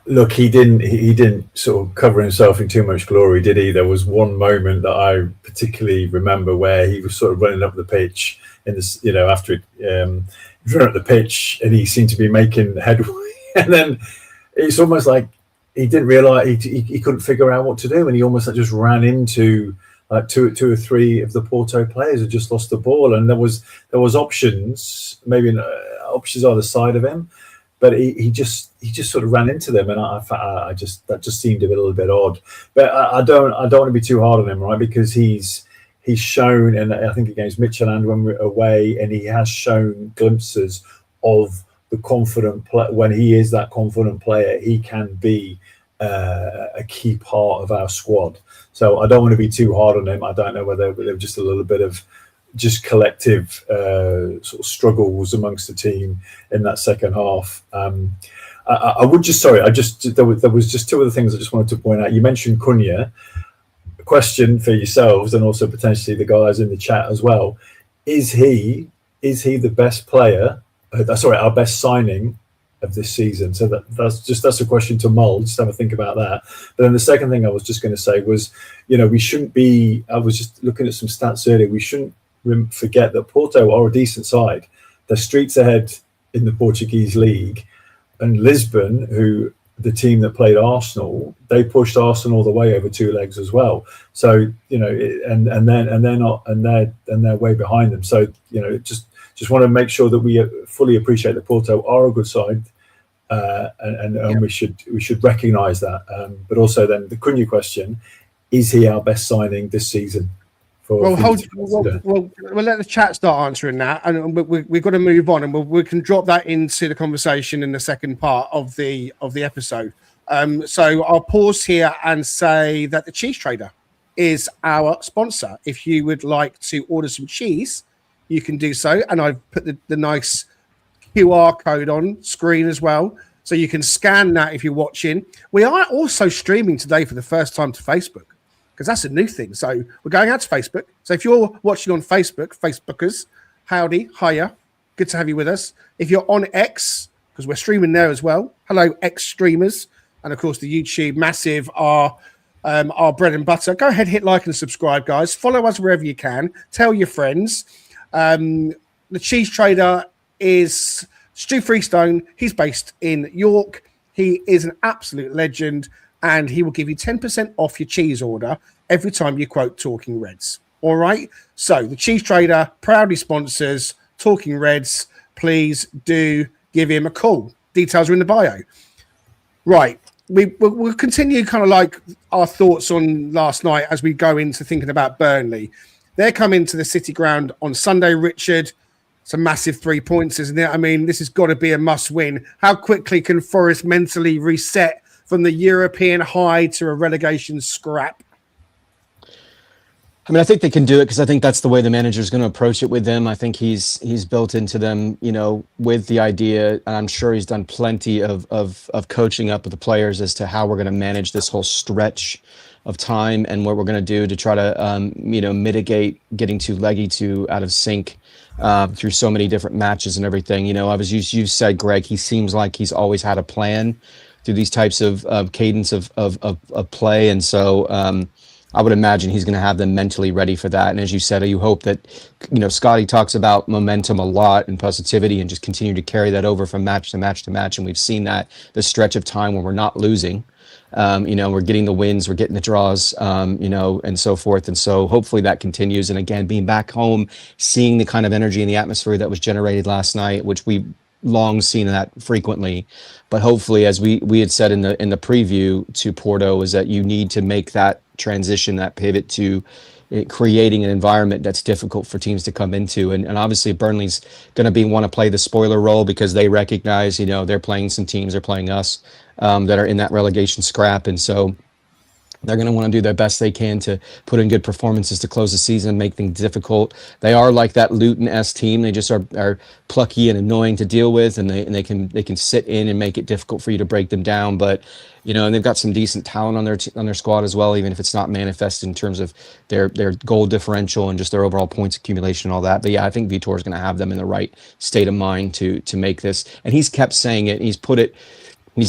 Speaker 5: Look, he didn't sort of cover himself in too much glory, did he? There was one moment that I particularly remember where he was sort of running up the pitch in this, you know, after he ran up the pitch and he seemed to be making headway, and then it's almost like he didn't realise he couldn't figure out what to do, and he almost just ran into like two or three of the Porto players who just lost the ball, and there was options, maybe options either side of him. But he just sort of ran into them, and I just that just seemed a little bit odd. But I don't want to be too hard on him, right? Because he's shown, and I think against Midtjylland when we're away, and he has shown glimpses of the confident play. When he is that confident player, he can be a key part of our squad. So I don't want to be too hard on him. I don't know whether there was just a little bit of just collective sort of struggles amongst the team in that second half. I would just, sorry, there was just two other things I just wanted to point out. You mentioned Cunha. A question for yourselves and also potentially the guys in the chat as well. Is he the best player? Our best signing of this season. So that's a question to mull. Just have a think about that. But then the second thing I was just going to say was, you know, we shouldn't be. I was just looking at some stats earlier. We shouldn't forget that Porto are a decent side. They're streets ahead in the Portuguese league, and Lisbon, who the team that played Arsenal, they pushed Arsenal all the way over two legs as well. So you know, they're way behind them. So you know, just want to make sure that we fully appreciate that Porto are a good side, and we should recognise that. But also then the Cunha question: is he our best signing this season? We'll let the chat start answering that, and we've got to move on, and we can drop that into the conversation in the second part of the episode. So I'll pause here and say that the Cheese Trader is our sponsor. If you would like to order some cheese, you can do so, and I've put the nice QR code on screen as well, so you can scan that if you're watching. We are also streaming today for the first time to Facebook, because that's a new thing. So we're going out to Facebook. So if you're watching on Facebook, Facebookers, howdy, hiya, good to have you with us. If you're on X, because we're streaming there as well, hello, X streamers, and of course the YouTube, massive, our bread and butter. Go ahead, hit like and subscribe, guys. Follow us wherever you can. Tell your friends. The Cheese Trader is Stu Freestone. He's based in York. He is an absolute legend, and he will give you 10% off your cheese order every time you quote Talking Reds. All right? So the Cheese Trader proudly sponsors Talking Reds. Please do give him a call. Details are in the bio. Right. We'll continue kind of like our thoughts on last night as we go into thinking about Burnley. They're coming to the City Ground on Sunday, Richard. It's a massive 3 points, isn't it? I mean, this has got to be a must-win. How quickly can Forest mentally reset from the European high to a relegation scrap?
Speaker 4: I mean, I think they can do it because I think that's the way the manager's going to approach it with them. I think he's built into them, with the idea, and I'm sure he's done plenty of coaching up with the players as to how we're going to manage this whole stretch of time and what we're going to do to try to, mitigate getting too leggy, too out of sync through so many different matches and everything. You said, Greg, he seems like he's always had a plan through these types of cadence of play, and so. I would imagine he's going to have them mentally ready for that. And as you said, you hope that, Scotty talks about momentum a lot and positivity and just continue to carry that over from match to match to match. And we've seen that the stretch of time when we're not losing, we're getting the wins, we're getting the draws, and so forth. And so hopefully that continues. And again, being back home, seeing the kind of energy and the atmosphere that was generated last night, which we long seen that frequently, but hopefully, as we had said in the preview to Porto, is that you need to make that transition, that pivot to creating an environment that's difficult for teams to come into. And obviously Burnley's going to want to play the spoiler role because they recognize, they're playing some teams, they're playing us that are in that relegation scrap. And so they're going to want to do their best they can to put in good performances to close the season, make things difficult. They are like that Luton-esque team. They just are plucky and annoying to deal with, and they can sit in and make it difficult for you to break them down. But and they've got some decent talent on their squad as well, even if it's not manifested in terms of their goal differential and just their overall points accumulation and all that. But yeah, I think Vitor is going to have them in the right state of mind to make this. And he's kept saying it. He's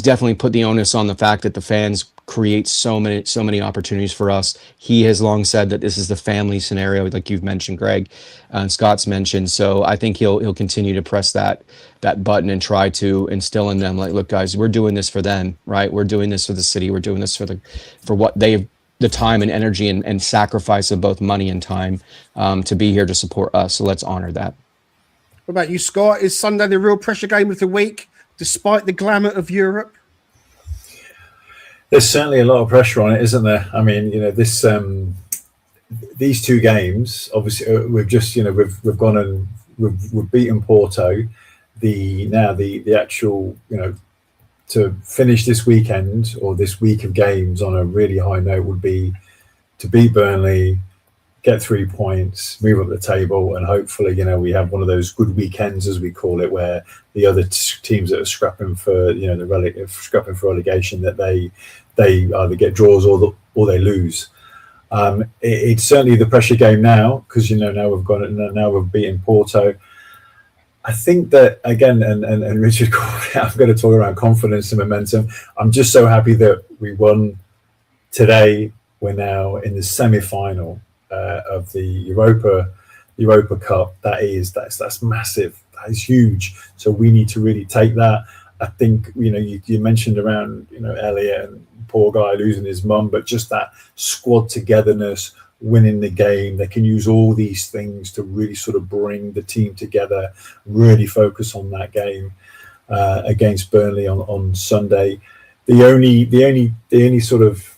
Speaker 4: definitely put the onus on the fact that the fans create so many opportunities for us. He has long said that this is the family scenario, like you've mentioned, Greg, and Scott's mentioned. So I think he'll continue to press that button and try to instill in them, like, look, guys, we're doing this for them, right? We're doing this for the city. We're doing this for what the time and energy and sacrifice of both money and time to be here to support us. So let's honor that.
Speaker 2: What about you, Scott? Is Sunday the real pressure game of the week, despite the glamour of Europe?
Speaker 5: There's certainly a lot of pressure on it, isn't there? I mean, these two games, obviously, we've just, we've gone and we've beaten Porto. The actual, to finish this weekend or this week of games on a really high note would be to beat Burnley, get 3 points, move up the table, and hopefully, we have one of those good weekends, as we call it, where the other teams that are scrapping for, scrapping for relegation, that they either get draws or they lose. It's certainly the pressure game now because now we've beaten Porto. I think that again, and Richard, I'm going to talk around confidence and momentum. I'm just so happy that we won today. We're now in the semi-final of the Europa Cup. That's massive. That is huge. So we need to really take that. I think you mentioned around Elliot and poor guy losing his mum, but just that squad togetherness, winning the game. They can use all these things to really sort of bring the team together, really focus on that game against Burnley on Sunday. The only sort of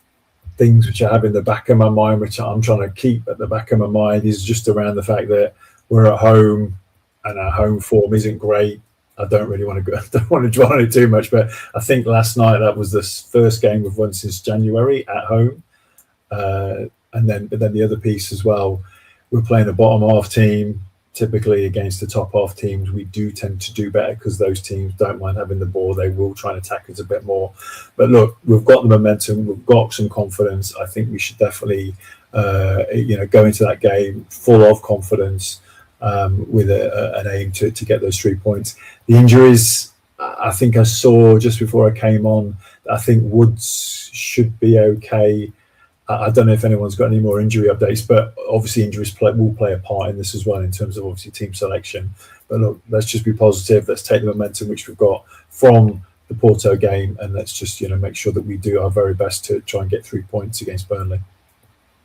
Speaker 5: things which I have in the back of my mind, which I'm trying to keep at the back of my mind, is just around the fact that we're at home and our home form isn't great. I don't want to dwell on it too much, but I think last night that was the first game we've won since January at home. But then the other piece as well, we're playing a bottom half team. Typically against the top half teams, we do tend to do better because those teams don't mind having the ball. They will try and attack us a bit more. But look, we've got the momentum. We've got some confidence. I think we should definitely, go into that game full of confidence with an aim to get those 3 points. The injuries, I think I saw just before I came on, I think Woods should be okay. I don't know if anyone's got any more injury updates, but obviously injuries will play a part in this as well in terms of obviously team selection. But look, let's just be positive. Let's take the momentum which we've got from the Porto game, and let's just make sure that we do our very best to try and get 3 points against Burnley.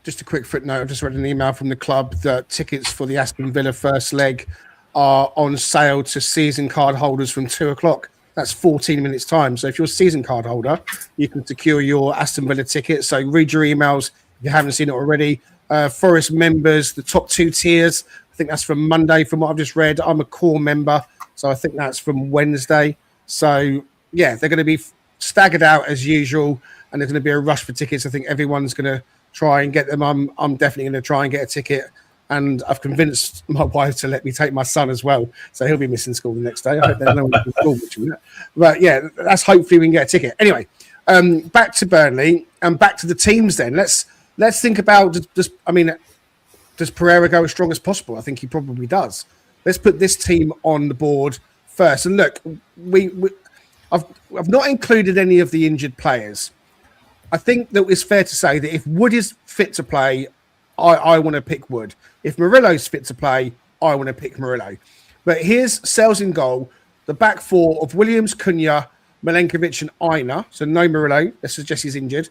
Speaker 2: Just a quick footnote. I just read an email from the club that tickets for the Aston Villa first leg are on sale to season card holders from 2:00. That's 14 minutes time. So if you're a season card holder, you can secure your Aston Villa ticket. So read your emails if you haven't seen it already. Forest members, the top 2 tiers, I think that's from Monday from what I've just read. I'm a core member, so I think that's from Wednesday. So, yeah, they're going to be staggered out as usual, and there's going to be a rush for tickets. I think everyone's going to try and get them. I'm definitely going to try and get a ticket. And I've convinced my wife to let me take my son as well. So he'll be missing school the next day. I hope there's no one in school. But yeah, that's hopefully we can get a ticket. Anyway, back to Burnley and back to the teams then. Let's think about does Pereira go as strong as possible? I think he probably does. Let's put this team on the board first. And look, I've not included any of the injured players. I think that it's fair to say that if Wood is fit to play, I want to pick Wood. If Murillo's fit to play, I want to pick Murillo. But here's Sells in goal. The back four of Williams, Cunha, Milenkovic and Aina. So no Murillo. Let's suggest he's injured.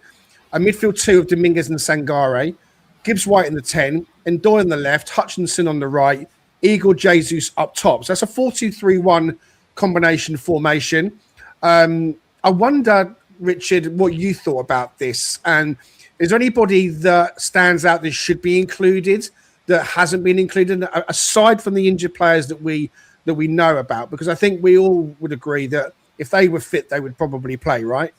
Speaker 2: A midfield two of Dominguez and Sangare. Gibbs-White in the 10, N'Doye on the left, Hutchinson on the right, Igor Jesus up top. So that's a 4-2-3-1 combination formation. I wonder, Richard, what you thought about this. And is there anybody that stands out that should be included that hasn't been included, aside from the injured players that we know about? Because I think we all would agree that if they were fit, they would probably play, right?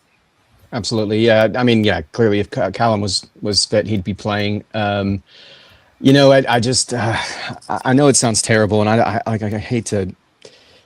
Speaker 4: Absolutely, yeah. I mean, yeah. Clearly, if Callum was fit, he'd be playing. You know, I just I know it sounds terrible, and I hate to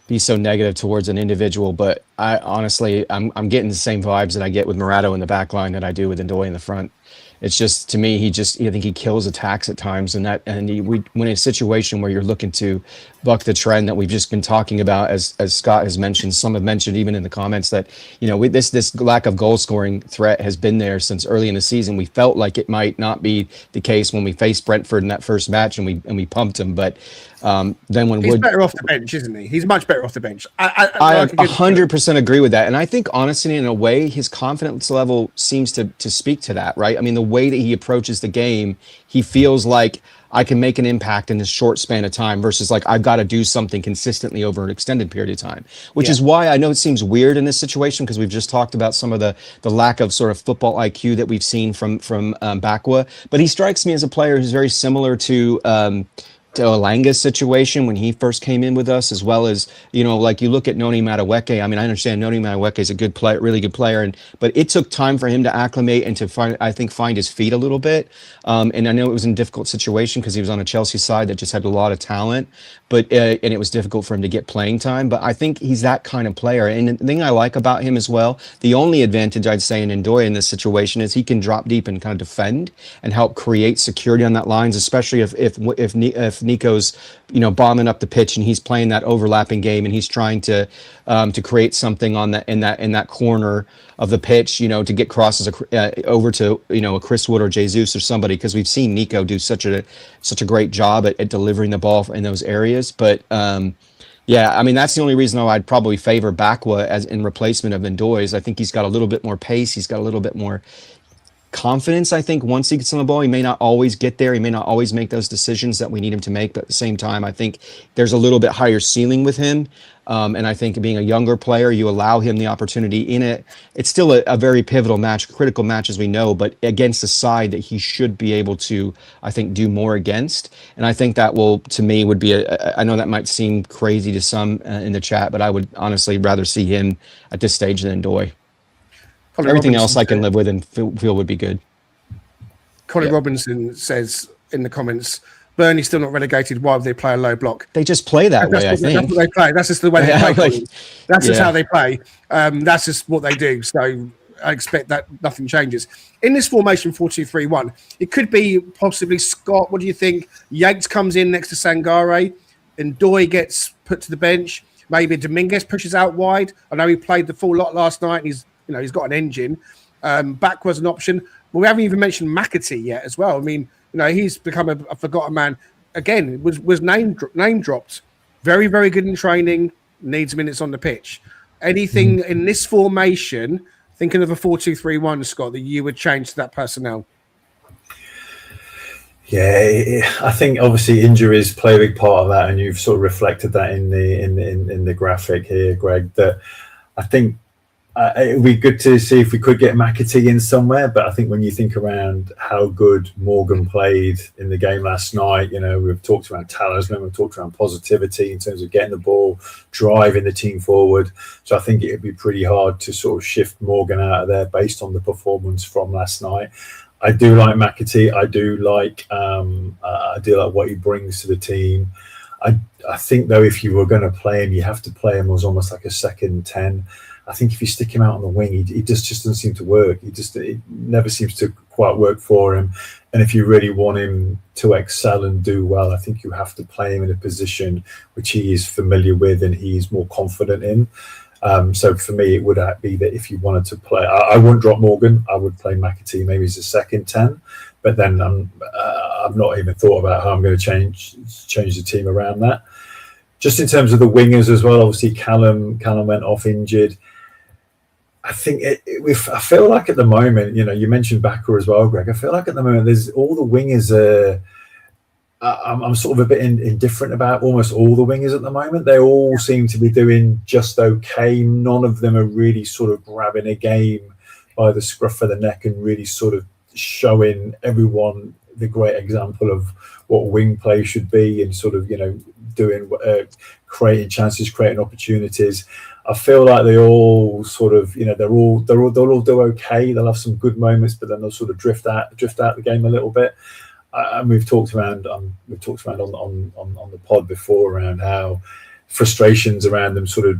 Speaker 4: be so negative towards an individual, but I honestly I'm getting the same vibes that I get with Morata in the back line that I do with N'Doye in the front. It's just, to me, I think he kills attacks at times, when in a situation where you're looking to buck the trend that we've just been talking about, as Scott has mentioned, some have mentioned even in the comments that, you know, this lack of goal scoring threat has been there since early in the season. We felt like it might not be the case when we faced Brentford in that first match and we pumped him, but then when
Speaker 2: he's better off the bench, isn't he? He's much better off the bench. I
Speaker 4: 100% agree with that, and I think honestly, in a way, his confidence level seems to speak to that, right? I mean, the way that he approaches the game, he feels like I can make an impact in this short span of time versus like I've got to do something consistently over an extended period of time, which is why I know it seems weird in this situation, because we've just talked about some of the lack of sort of football IQ that we've seen from Bakwa, but he strikes me as a player who's very similar to Olanga's situation when he first came in with us, as well as, you know, like you look at Noni Madueke. I mean, I understand Noni Madueke is a good player, really good player, but it took time for him to acclimate and to find his feet a little bit. And I know it was in a difficult situation because he was on a Chelsea side that just had a lot of talent, but and it was difficult for him to get playing time. But I think he's that kind of player. And the thing I like about him as well, the only advantage I'd say in N'Doye in this situation is he can drop deep and kind of defend and help create security on that lines, especially if Nico's, you know, bombing up the pitch and he's playing that overlapping game and he's trying to create something on that in that corner of the pitch, you know, to get crosses over to, you know, a Chris Wood or Jesus or somebody, because we've seen Nico do such a great job at delivering the ball in those areas. But yeah, I mean, that's the only reason I'd probably favor Bakwa as in replacement of N'Doye. I think he's got a little bit more pace, he's got a little bit more confidence. I think once he gets on the ball, he may not always get there, he may not always make those decisions that we need him to make, but at the same time, I think there's a little bit higher ceiling with him. And I think being a younger player, you allow him the opportunity in it. It's still a very pivotal match, critical match, as we know, but against a side that he should be able to, I think, do more against. And I think that will, to me, would be I know that might seem crazy to some in the chat, but I would honestly rather see him at this stage than N'Doye. Everything else I can live with and feel would be good.
Speaker 2: Colin Robinson says in the comments, Burnley still not relegated. Why would they play a low block?
Speaker 4: They just play that way, I think.
Speaker 2: That's what they play. That's just the way they play. That's just how they play. That's just what they do. So I expect that nothing changes. In this formation 4-2-3-1, it could be possibly Scott. What do you think? Yates comes in next to Sangare and N'Doye gets put to the bench. Maybe Dominguez pushes out wide. I know he played the full lot last night and he's got an engine. Back was an option. But we haven't even mentioned McAtee yet as well. I mean, you know, he's become a forgotten man. Again, was name dropped. Very, very good in training. Needs minutes on the pitch. Anything in this formation, thinking of a 4-2-3-1, Scott, that you would change to that personnel?
Speaker 5: Yeah, I think obviously injuries play a big part of that, and you've sort of reflected that in the graphic here, Greg. That I think it would be good to see if we could get McAtee in somewhere, but I think when you think around how good Morgan played in the game last night, you know, we've talked around talisman, we've talked around positivity in terms of getting the ball, driving the team forward. So I think it would be pretty hard to sort of shift Morgan out of there based on the performance from last night. I do like McAtee. I do like what he brings to the team. I think though, if you were going to play him, you have to play him as almost like a second 10. I think if you stick him out on the wing, he just doesn't seem to work. It never seems to quite work for him. And if you really want him to excel and do well, I think you have to play him in a position which he is familiar with and he's more confident in. So for me, it would be that if you wanted to play, I wouldn't drop Morgan. I would play McAtee maybe as a second 10. But then I've not even thought about how I'm going to change the team around that. Just in terms of the wingers as well, obviously Callum went off injured. I think I feel like at the moment, you mentioned Bakker as well, Greg. I feel like at the moment there's all the wingers are. I'm sort of a bit indifferent about almost all the wingers at the moment. They all seem to be doing just okay. None of them are really sort of grabbing a game by the scruff of the neck and really sort of showing everyone the great example of what wing play should be and sort of, doing creating chances, creating opportunities. I feel like they all sort of, they'll all do okay. They'll have some good moments, but then they'll sort of drift out the game a little bit. And we've talked around on the pod before around how frustrations around them sort of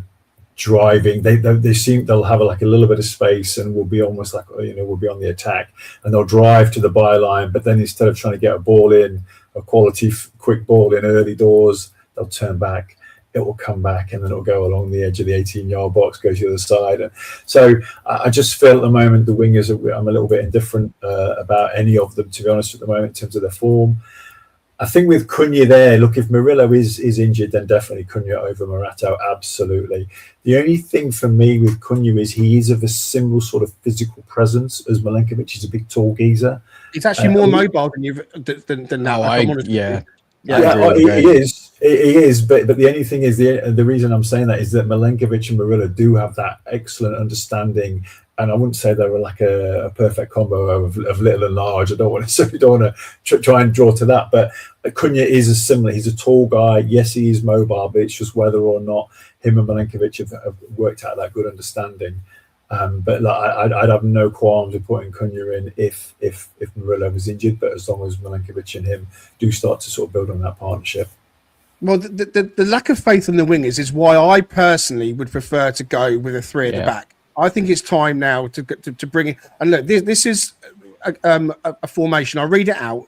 Speaker 5: driving. They seem they'll have like a little bit of space and will be almost like will be on the attack and they'll drive to the byline. But then instead of trying to get a ball in, a quality quick ball in early doors, they'll turn back. It will come back and then it'll go along the edge of the 18-yard box, go to the other side. And so I just feel at the moment the wingers, I'm a little bit indifferent about any of them, to be honest, at the moment in terms of their form. I think with Cunha there, look, if Murillo is injured, then definitely Cunha over Morata, absolutely. The only thing for me with Cunha is he is of a similar sort of physical presence as Milenkovic. He's a big, tall geezer.
Speaker 2: He's actually more mobile than that.
Speaker 5: He is. But the only thing is the reason I'm saying that is that Milenkovic and Murillo do have that excellent understanding. And I wouldn't say they were like a perfect combo of little and large. I don't want to try and draw to that. But Cunha is a similar. He's a tall guy. Yes, he is mobile, but it's just whether or not him and Milenkovic have worked out that good understanding. But I'd have no qualms with putting Cunha in if Murillo was injured. But as long as Milenkovic and him do start to sort of build on that partnership.
Speaker 2: Well, the lack of faith in the wingers is why I personally would prefer to go with a three at the back. I think it's time now to bring in. And look, this is a formation. I read it out,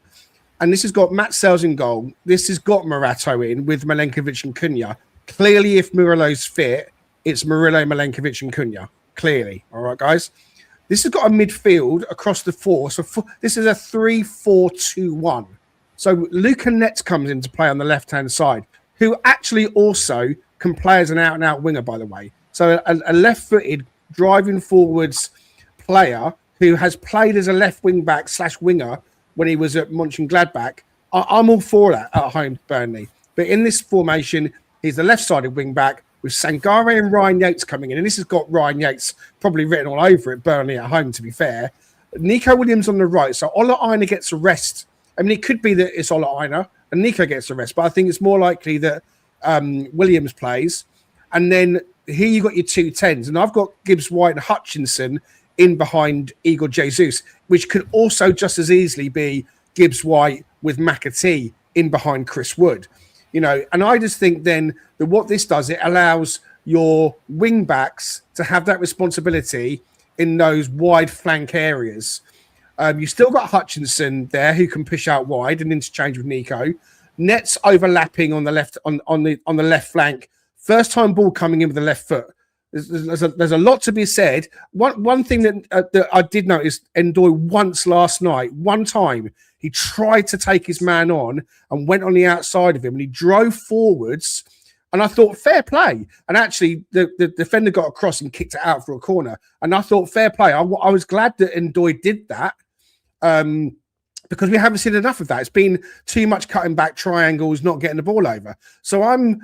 Speaker 2: and this has got Matt Sells in goal. This has got Morata in with Milenkovic and Cunha. Clearly, if Murillo's fit, it's Murillo, Milenkovic, and Cunha. Clearly, all right, guys. This has got a midfield across the four. So this is a 3-4-2-1. So Luca Netz comes into play on the left-hand side, who actually also can play as an out-and-out winger, by the way. So a left-footed driving forwards player who has played as a left wing back / winger when he was at Mönchengladbach. I'm all for that at home to Burnley. But in this formation, he's the left-sided wing back with Sangare and Ryan Yates coming in. And this has got Ryan Yates probably written all over it, Burnley at home, to be fair. Nico Williams on the right. So Ola Aina gets a rest. I mean, it could be that it's Ola Aina and Nico gets a rest, but I think it's more likely that Williams plays. And then here you got your 2 10s, and I've got Gibbs-White and Hutchinson in behind Igor Jesus, which could also just as easily be Gibbs-White with McAtee in behind Chris Wood. And I just think then that what this does, it allows your wing backs to have that responsibility in those wide flank areas. You still got Hutchinson there who can push out wide and interchange with Nico. Nets overlapping on the left on the left flank. First time ball coming in with the left foot. There's a lot to be said. One thing that I did notice, N'Doye once last night, one time he tried to take his man on and went on the outside of him and he drove forwards. And I thought, fair play. And actually, the defender got across and kicked it out for a corner. And I thought, fair play. I was glad that N'Doye did that because we haven't seen enough of that. It's been too much cutting back triangles, not getting the ball over. So I'm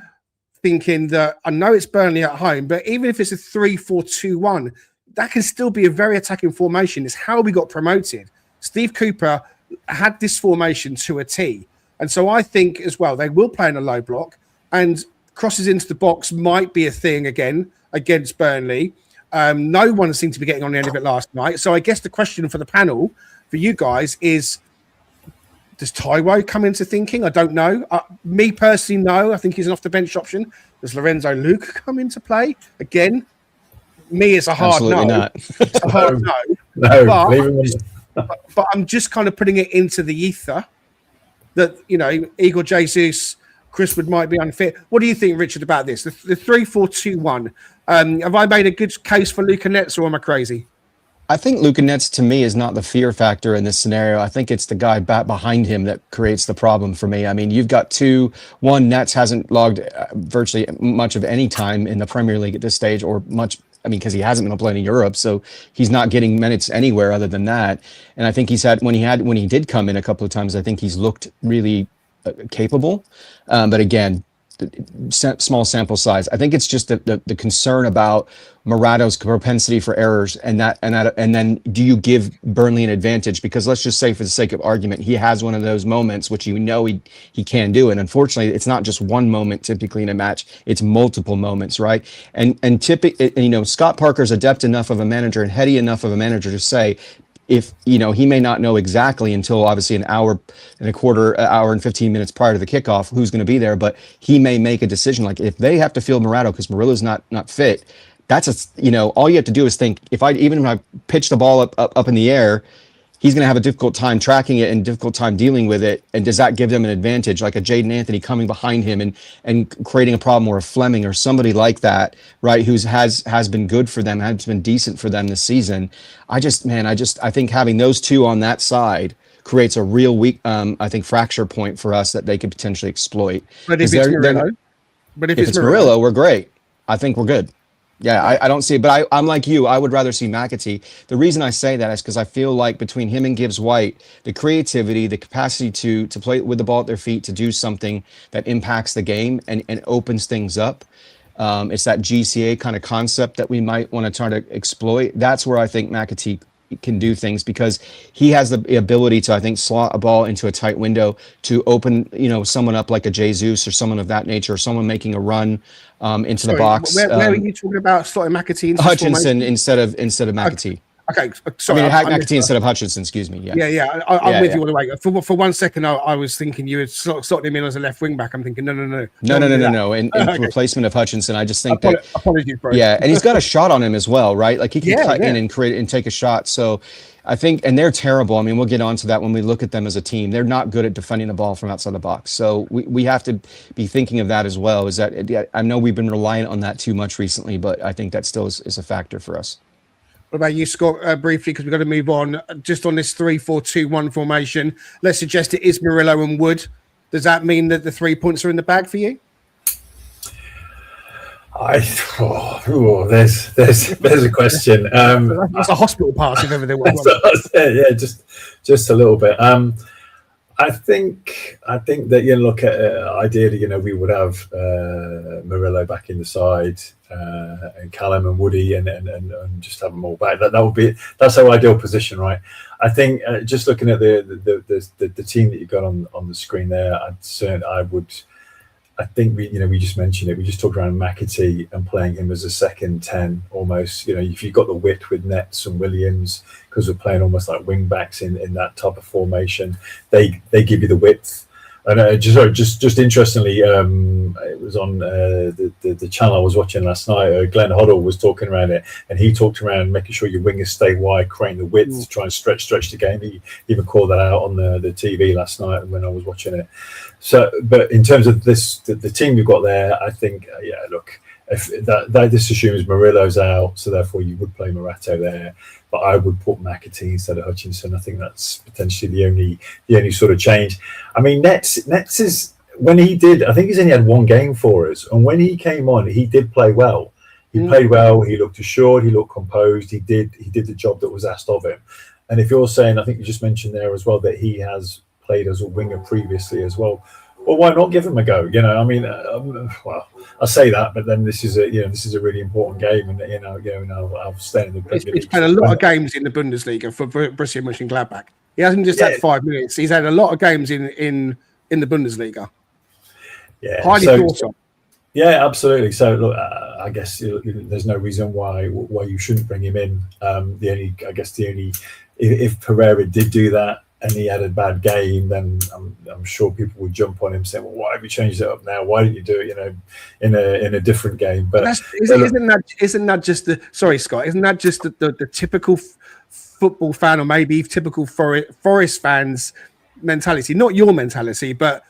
Speaker 2: thinking that I know it's Burnley at home, but even if it's a 3-4-2-1, that can still be a very attacking formation. It's how we got promoted. Steve Cooper had this formation to a T. And so I think as well, they will play in a low block and crosses into the box might be a thing again against Burnley. No one seemed to be getting on the end of it last night. So I guess the question for the panel, for you guys is, does Taiwo come into thinking? I don't know. Me personally, no. I think he's an off-the-bench option. Does Lorenzo Luke come into play? Again, me, it's a hard
Speaker 4: Absolutely
Speaker 2: no.
Speaker 4: not.
Speaker 2: It's a hard no. But I'm just kind of putting it into the ether that, Igor Jesus, Chris Wood might be unfit. What do you think, Richard, about this? The 3-4-2-1. Have I made a good case for Luka Netz, or am I crazy?
Speaker 4: I think Luka Netz, to me, is not the fear factor in this scenario. I think it's the guy behind him that creates the problem for me. I mean, you've got one, Netz hasn't logged virtually much of any time in the Premier League at this stage, or much. I mean, because he hasn't been playing in Europe, so he's not getting minutes anywhere other than that. And I think when he did come in a couple of times, I think he's looked really capable. But again, small sample size. I think it's just the concern about Morato's propensity for errors, and then do you give Burnley an advantage? Because let's just say, for the sake of argument, he has one of those moments which he can do, and unfortunately, it's not just one moment typically in a match; it's multiple moments, right? And typically, Scott Parker's adept enough of a manager and heady enough of a manager to say, if he may not know exactly until obviously an hour and a quarter, hour and 15 minutes prior to the kickoff who's going to be there, but he may make a decision like, if they have to field Murillo because Murillo's not fit, that's all you have to do is think, if I pitch the ball up in the air, he's going to have a difficult time tracking it and difficult time dealing with it. And does that give them an advantage, like a Jaden Anthony coming behind him and creating a problem, or a Fleming or somebody like that, right? Has been good for them, has been decent for them this season. I think having those two on that side creates a real weak, I think, fracture point for us that they could potentially exploit.
Speaker 2: But if it's
Speaker 4: Murillo, we're great. I think we're good. Yeah, I don't see it, but I'm like you. I would rather see McAtee. The reason I say that is because I feel like between him and Gibbs-White, the creativity, the capacity to play with the ball at their feet, to do something that impacts the game and opens things up. It's that GCA kind of concept that we might want to try to exploit. That's where I think McAtee can do things, because he has the ability to, I think, slot a ball into a tight window to open, someone up like a Jesus or someone of that nature, or someone making a run into the box.
Speaker 2: Where are you talking about slotting McAtee into
Speaker 4: Hutchinson instead of McAtee?
Speaker 2: Okay, sorry.
Speaker 4: McAtee instead of Hutchinson, excuse me.
Speaker 2: Yeah. I'm with you all the way. For 1 second, I was thinking you had slotted him in as a left wing back. I'm thinking, no.
Speaker 4: In replacement of Hutchinson, I just think
Speaker 2: apologies, bro.
Speaker 4: Yeah, and he's got a shot on him as well, right? Like he can cut in and create and take a shot. So I think, and they're terrible. I mean, we'll get onto that when we look at them as a team. They're not good at defending the ball from outside the box. So we have to be thinking of that as well. Is that, I know we've been reliant on that too much recently, but I think that still is a factor for us.
Speaker 2: What about you, Scott, briefly, because we've got to move on. Just on this 3-4-2-1 formation, let's suggest it is Murillo and Wood. Does that mean that the 3 points are in the bag for you?
Speaker 5: There's a question.
Speaker 2: That's a hospital pass if ever there was.
Speaker 5: Yeah, just a little bit. I think that look at ideally, we would have Murillo back in the side, and Callum and Woody, and just have them all back. That's our ideal position, right? I think just looking at the team that you've got on the screen there, I think we just mentioned it. We just talked around McAtee and playing him as a second 10 almost. If you've got the width with Netz and Williams, because we're playing almost like wing backs in that type of formation, they give you the width. And just interestingly, it was on the channel I was watching last night. Glenn Hoddle was talking around it, and he talked around making sure your wingers stay wide, creating the width to try and stretch the game. He even called that out on the TV last night when I was watching it. So, but in terms of the team we've got there, I think, look, if that this assumes Murillo's out, so therefore you would play Morata there. But I would put McAtee instead of Hutchinson. I think that's potentially the only sort of change. I mean, Netz is, when he did, I think he's only had one game for us, and when he came on, he did play well. He played well. He looked assured. He looked composed. He did the job that was asked of him. And if you're saying, I think you just mentioned there as well that he has played as a winger previously as well. Well, why not give him a go? I mean, well, I say that, but then this is a really important game, and I'll stay in the Premier League.
Speaker 2: He's played a lot of games in the Bundesliga for Borussia Mönchengladbach. He hasn't just had 5 minutes. He's had a lot of games in the Bundesliga.
Speaker 5: Yeah,
Speaker 2: highly thought of.
Speaker 5: Yeah, absolutely. So look, I guess there's no reason why you shouldn't bring him in. The only if Pereira did do that and he had a bad game, then I'm sure people would jump on him saying, "Well, why have you changed it up now? Why didn't you do it? In a different game?" But
Speaker 2: isn't that just the Scott? Isn't that just the typical football fan, or maybe typical Forest fans mentality? Not your mentality, but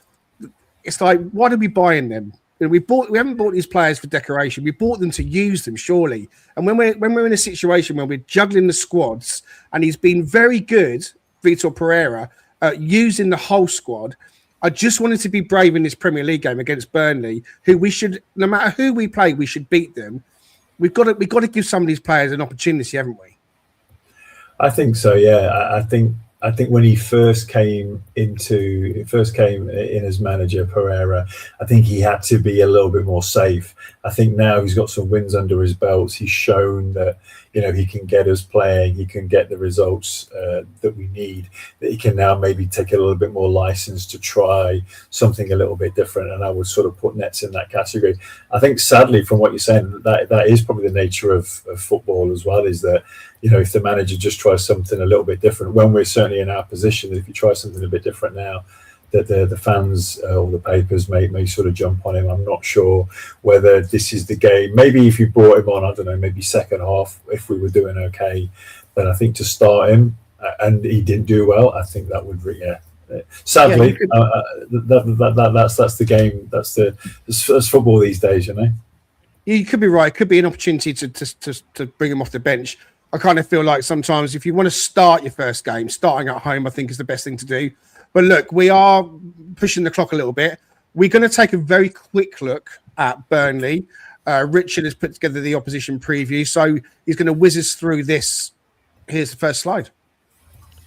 Speaker 2: it's like, why did we buy in them? We haven't bought these players for decoration. We bought them to use them, surely. And when we're in a situation where we're juggling the squads, and he's been very good, Vitor Pereira, using the whole squad. I just wanted to be brave in this Premier League game against Burnley, who we should, no matter who we play, we should beat them. We've got to give some of these players an opportunity, haven't we?
Speaker 5: I think so. Yeah, I think when he first came in as manager, Pereira, I think he had to be a little bit more safe. I think now he's got some wins under his belts. He's shown that he can get us playing. He can get the results that we need. That he can now maybe take a little bit more license to try something a little bit different. And I would sort of put Nets in that category. I think, sadly, from what you're saying, that is probably the nature of football as well. Is that if the manager just tries something a little bit different, when we're certainly in our position, that if you try something a bit different now, that the fans or the papers may sort of jump on him. I'm not sure whether this is the game. Maybe if you brought him on, I don't know, maybe second half, if we were doing okay. But I think to start him, and he didn't do well, I think that would, sadly, that's the game. That's football these days,
Speaker 2: You could be right. It could be an opportunity to bring him off the bench. I kind of feel like sometimes if you want to start your first game, starting at home, I think is the best thing to do. But look, we are pushing the clock a little bit. We're going to take a very quick look at Burnley. Richard has put together the opposition preview, so he's going to whiz us through this. Here's the first slide.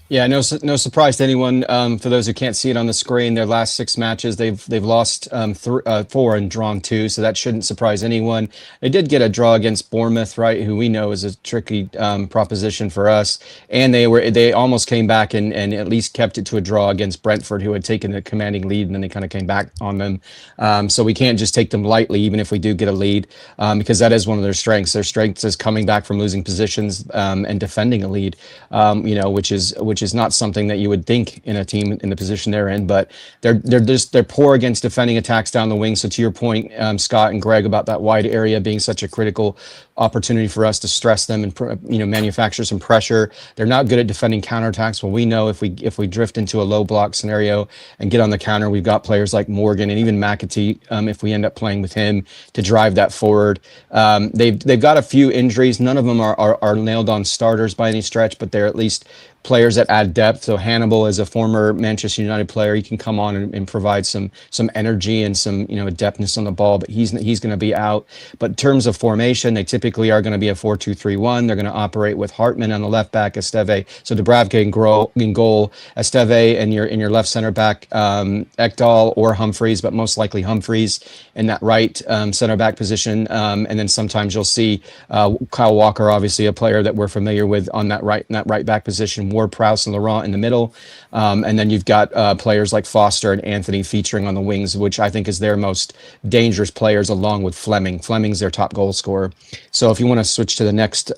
Speaker 4: Yeah, no surprise to anyone. For those who can't see it on the screen, their last 6 matches, they've lost 4 and drawn 2, so that shouldn't surprise anyone. They did get a draw against Bournemouth, right, who we know is a tricky proposition for us, and they almost came back and at least kept it to a draw against Brentford, who had taken a commanding lead, and then they kind of came back on them. So we can't just take them lightly, even if we do get a lead, because that is one of their strengths. Their strength is coming back from losing positions and defending a lead, which is not something that you would think in a team in the position they're in, but they're poor against defending attacks down the wing. So to your point, Scott and Greg, about that wide area being such a critical opportunity for us to stress them and manufacture some pressure. They're not good at defending counterattacks. Well, we know if we drift into a low block scenario and get on the counter, we've got players like Morgan and even McAtee, if we end up playing with him, to drive that forward. They've got a few injuries. None of them are nailed on starters by any stretch, but they're at least players that add depth. So Hannibal is a former Manchester United player. He can come on and provide some energy and some adeptness on the ball, but he's going to be out. But in terms of formation, they typically are going to be a 4-2-3-1. They're going to operate with Hartman on the left back, Esteve. So Dubravka in goal, Esteve, and your left center back, Ekdal or Humphreys, but most likely Humphreys in that right center back position. And then sometimes you'll see Kyle Walker, obviously a player that we're familiar with on that right back position. Ward-Prowse and Laurent in the middle. And then you've got players like Foster and Anthony featuring on the wings, which I think is their most dangerous players, along with Fleming. Fleming's their top goal scorer. So if you want to switch to the next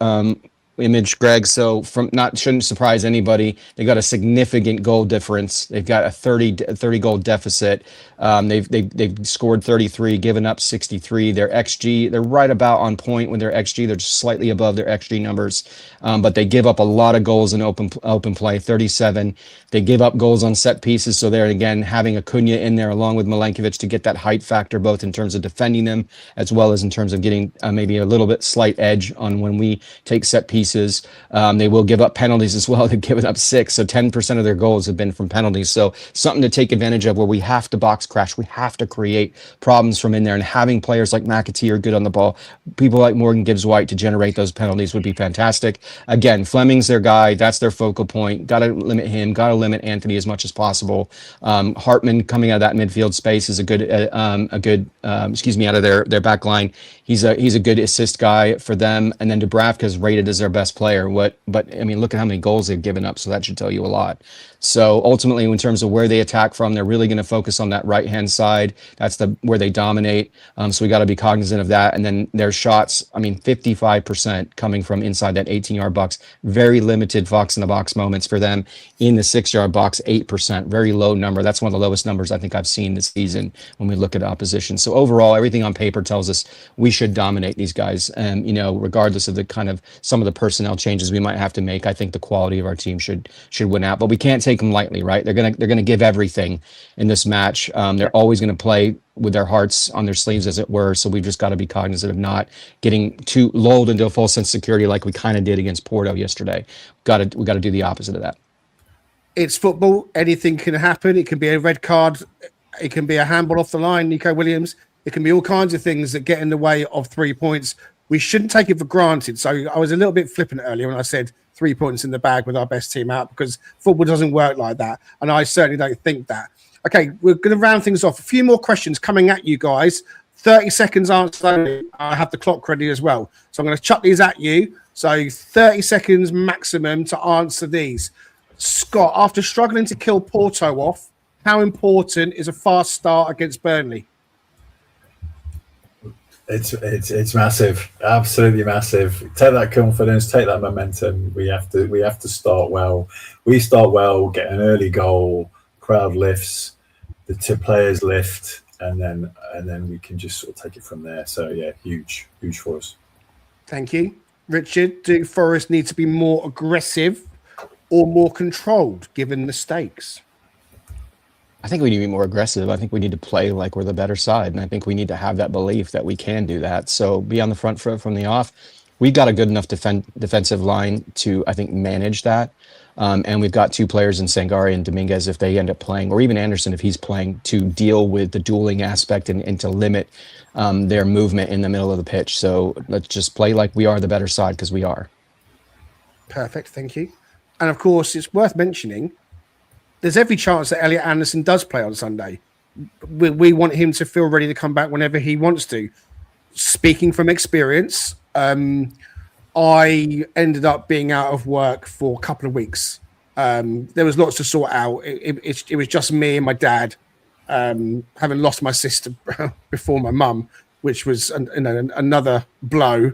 Speaker 4: image, Greg, so shouldn't surprise anybody. They got a significant goal difference. They've got a 30 goal deficit. They've scored 33, given up 63. Their XG, they're right about on point with their XG. They're just slightly above their XG numbers, but they give up a lot of goals in open play, 37. They give up goals on set pieces. So they're, again, having Acuna in there along with Milenkovic to get that height factor, both in terms of defending them as well as in terms of getting maybe a little bit slight edge on when we take set pieces. They will give up penalties as well. They've given up 6. So 10% of their goals have been from penalties. So something to take advantage of, where we have to box crash. We have to create problems from in there, and having players like McAtee are good on the ball. People like Morgan Gibbs-White to generate those penalties would be fantastic. Again, Fleming's their guy. That's their focal point. Got to limit him. Got to limit Anthony as much as possible. Hartman coming out of that midfield space is a good out of their back line. He's a good assist guy for them. And then Dubravka is rated as their best player. But I mean, look at how many goals they've given up. So that should tell you a lot. So ultimately, in terms of where they attack from, they're really going to focus on that right-hand side. That's where they dominate. So we got to be cognizant of that. And then their shots, I mean, 55% coming from inside that 18-yard box. Very limited box-in-the-box moments for them. In the 6-yard box, 8%. Very low number. That's one of the lowest numbers I think I've seen this season when we look at opposition. So overall, everything on paper tells us we should dominate these guys. And, regardless of the kind of some of the personnel changes we might have to make, I think the quality of our team should win out. But we can't take them lightly, right? They're gonna give everything in this match. They're always going to play with their hearts on their sleeves, as it were. So we've just got to be cognizant of not getting too lulled into a false sense of security like we kind of did against Porto yesterday. We got to do the opposite of that.
Speaker 2: It's football. Anything can happen. It can be a red card. It can be a handball off the line, Nico Williams. It can be all kinds of things that get in the way of 3 points. We shouldn't take it for granted. So I was a little bit flippant earlier when I said 3 points in the bag with our best team out, because football doesn't work like that. And I certainly don't think that. Okay, we're going to round things off. A few more questions coming at you guys. 30 seconds answer. I have the clock ready as well. So I'm going to chuck these at you. So 30 seconds maximum to answer these. Scott, after struggling to kill Porto off, how important is a fast start against Burnley?
Speaker 5: It's massive, absolutely massive. Take that confidence, take that momentum. We have to start well. We start well, get an early goal, crowd lifts, the two players lift, and then we can just sort of take it from there. So yeah, huge for us.
Speaker 2: Thank you, Richard. Do Forest need to be more aggressive or more controlled given the stakes?
Speaker 4: I think we need to be more aggressive. I think we need to play like we're the better side. And I think we need to have that belief that we can do that. So be on the front foot from the off. We've got a good enough defensive line to, I think, manage that. And we've got two players in Sangare and Dominguez, if they end up playing, or even Anderson, if he's playing, to deal with the dueling aspect and to limit their movement in the middle of the pitch. So let's just play like we are the better side, because we are.
Speaker 2: Perfect. Thank you. And of course, it's worth mentioning, there's every chance that Elliot Anderson does play on Sunday. We want him to feel ready to come back whenever he wants to. Speaking from experience, I ended up being out of work for a couple of weeks. There was lots to sort out. It was just me and my dad, having lost my sister before my mum, which was another blow.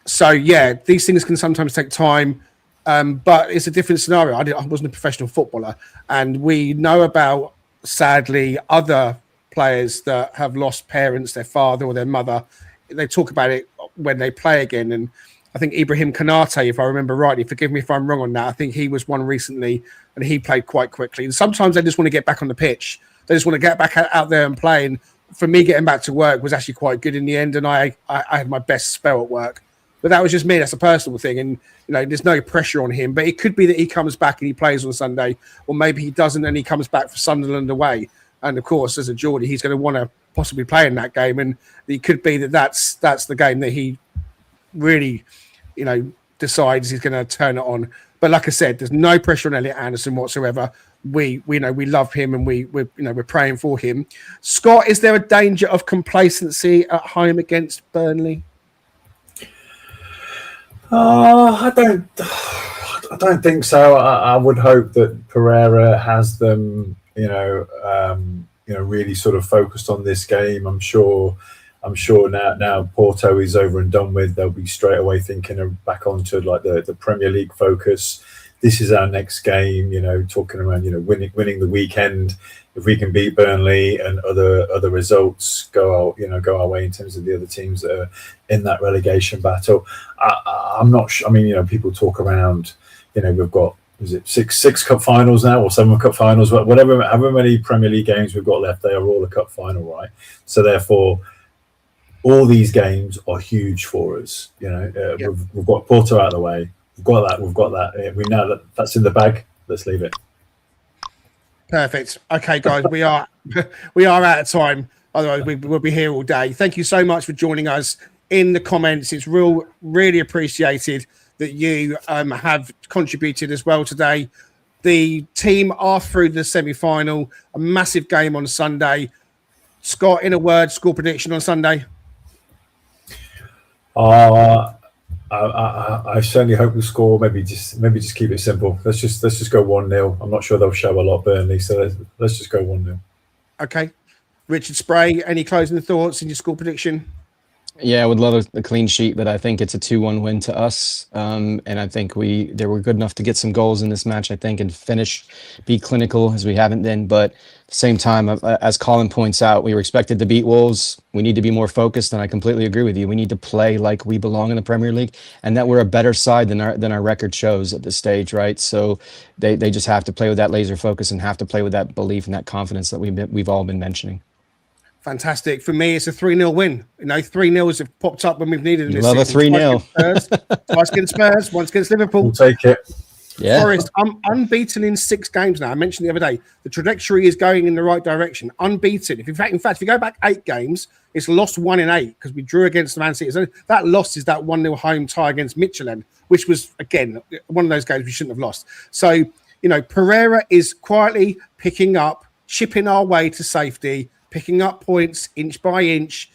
Speaker 2: So yeah, these things can sometimes take time. But it's a different scenario. I wasn't a professional footballer, and we know about, sadly, other players that have lost parents, their father or their mother. They talk about it when they play again. And I think Ibrahim Konate, if I remember rightly, forgive me if I'm wrong on that, I think he was one recently, and he played quite quickly. And sometimes they just want to get back on the pitch. They just want to get back out there and play. And for me, getting back to work was actually quite good in the end, and I had my best spell at work. But that was just me. That's a personal thing. And, there's no pressure on him. But it could be that he comes back and he plays on Sunday, or maybe he doesn't and he comes back for Sunderland away. And, of course, as a Geordie, he's going to want to possibly play in that game. And it could be that that's the game that he really, decides he's going to turn it on. But like I said, there's no pressure on Elliot Anderson whatsoever. We love him, and we're praying for him. Scott, is there a danger of complacency at home against Burnley?
Speaker 5: I don't think so. I would hope that Pereira has them, really sort of focused on this game. I'm sure now Porto is over and done with. They'll be straight away thinking of back onto like the Premier League focus. This is our next game. Talking around, winning the weekend. If we can beat Burnley and other results go our way in terms of the other teams that are in that relegation battle. I'm not sure. I mean, people talk around. We've got, is it six cup finals now, or 7 cup finals? Whatever, however many Premier League games we've got left, they are all a cup final, right? So therefore, all these games are huge for us. We've got Porto out of the way. We've got that. We know that's in the bag. Let's leave it.
Speaker 2: Perfect. Okay, guys, we are out of time. Otherwise, we'll be here all day. Thank you so much for joining us in the comments. It's really appreciated that you have contributed as well today. The team are through the semi-final. A massive game on Sunday. Scott, in a word, score prediction on Sunday.
Speaker 5: I certainly hope we'll score. Maybe just keep it simple. Let's just go 1-0. I'm not sure they'll show a lot, Burnley. So let's just go 1-0.
Speaker 2: Okay, Richard Spray. Any closing thoughts in your score prediction?
Speaker 4: Yeah, I would love a clean sheet, but I think it's a 2-1 win to us. And I think they were good enough to get some goals in this match, I think, and be clinical as we haven't been. But at the same time, as Colin points out, we were expected to beat Wolves. We need to be more focused, and I completely agree with you. We need to play like we belong in the Premier League, and that we're a better side than our record shows at this stage, right? So they just have to play with that laser focus and have to play with that belief and that confidence that we've all been mentioning.
Speaker 2: Fantastic. For me, it's a 3-0 win. 3-0s have popped up when we've needed it.
Speaker 4: Love a 3-0.
Speaker 2: Twice against Spurs, once against Liverpool.
Speaker 5: We'll take it.
Speaker 4: Yeah.
Speaker 2: Forest, I'm unbeaten in 6 games now. I mentioned the other day, the trajectory is going in the right direction. Unbeaten. In fact, if you go back 8 games, it's lost 1 in 8 because we drew against Man City. So that loss is that 1-0 home tie against Midtjylland, which was, again, one of those games we shouldn't have lost. So, Pereira is quietly picking up, chipping our way to safety, picking up points inch by inch.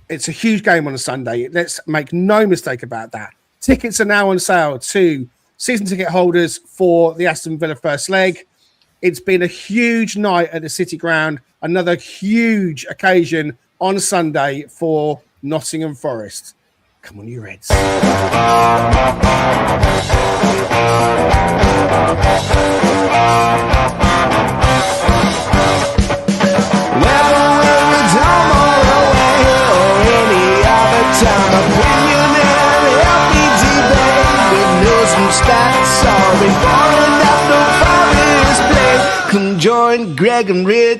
Speaker 2: It's a huge game on a Sunday. Let's make no mistake about that. Tickets are now on sale to season ticket holders for the Aston Villa first leg. It's been a huge night at the City Ground. Another huge occasion on Sunday for Nottingham Forest. Come on, you Reds.
Speaker 1: Come join Greg and Rich.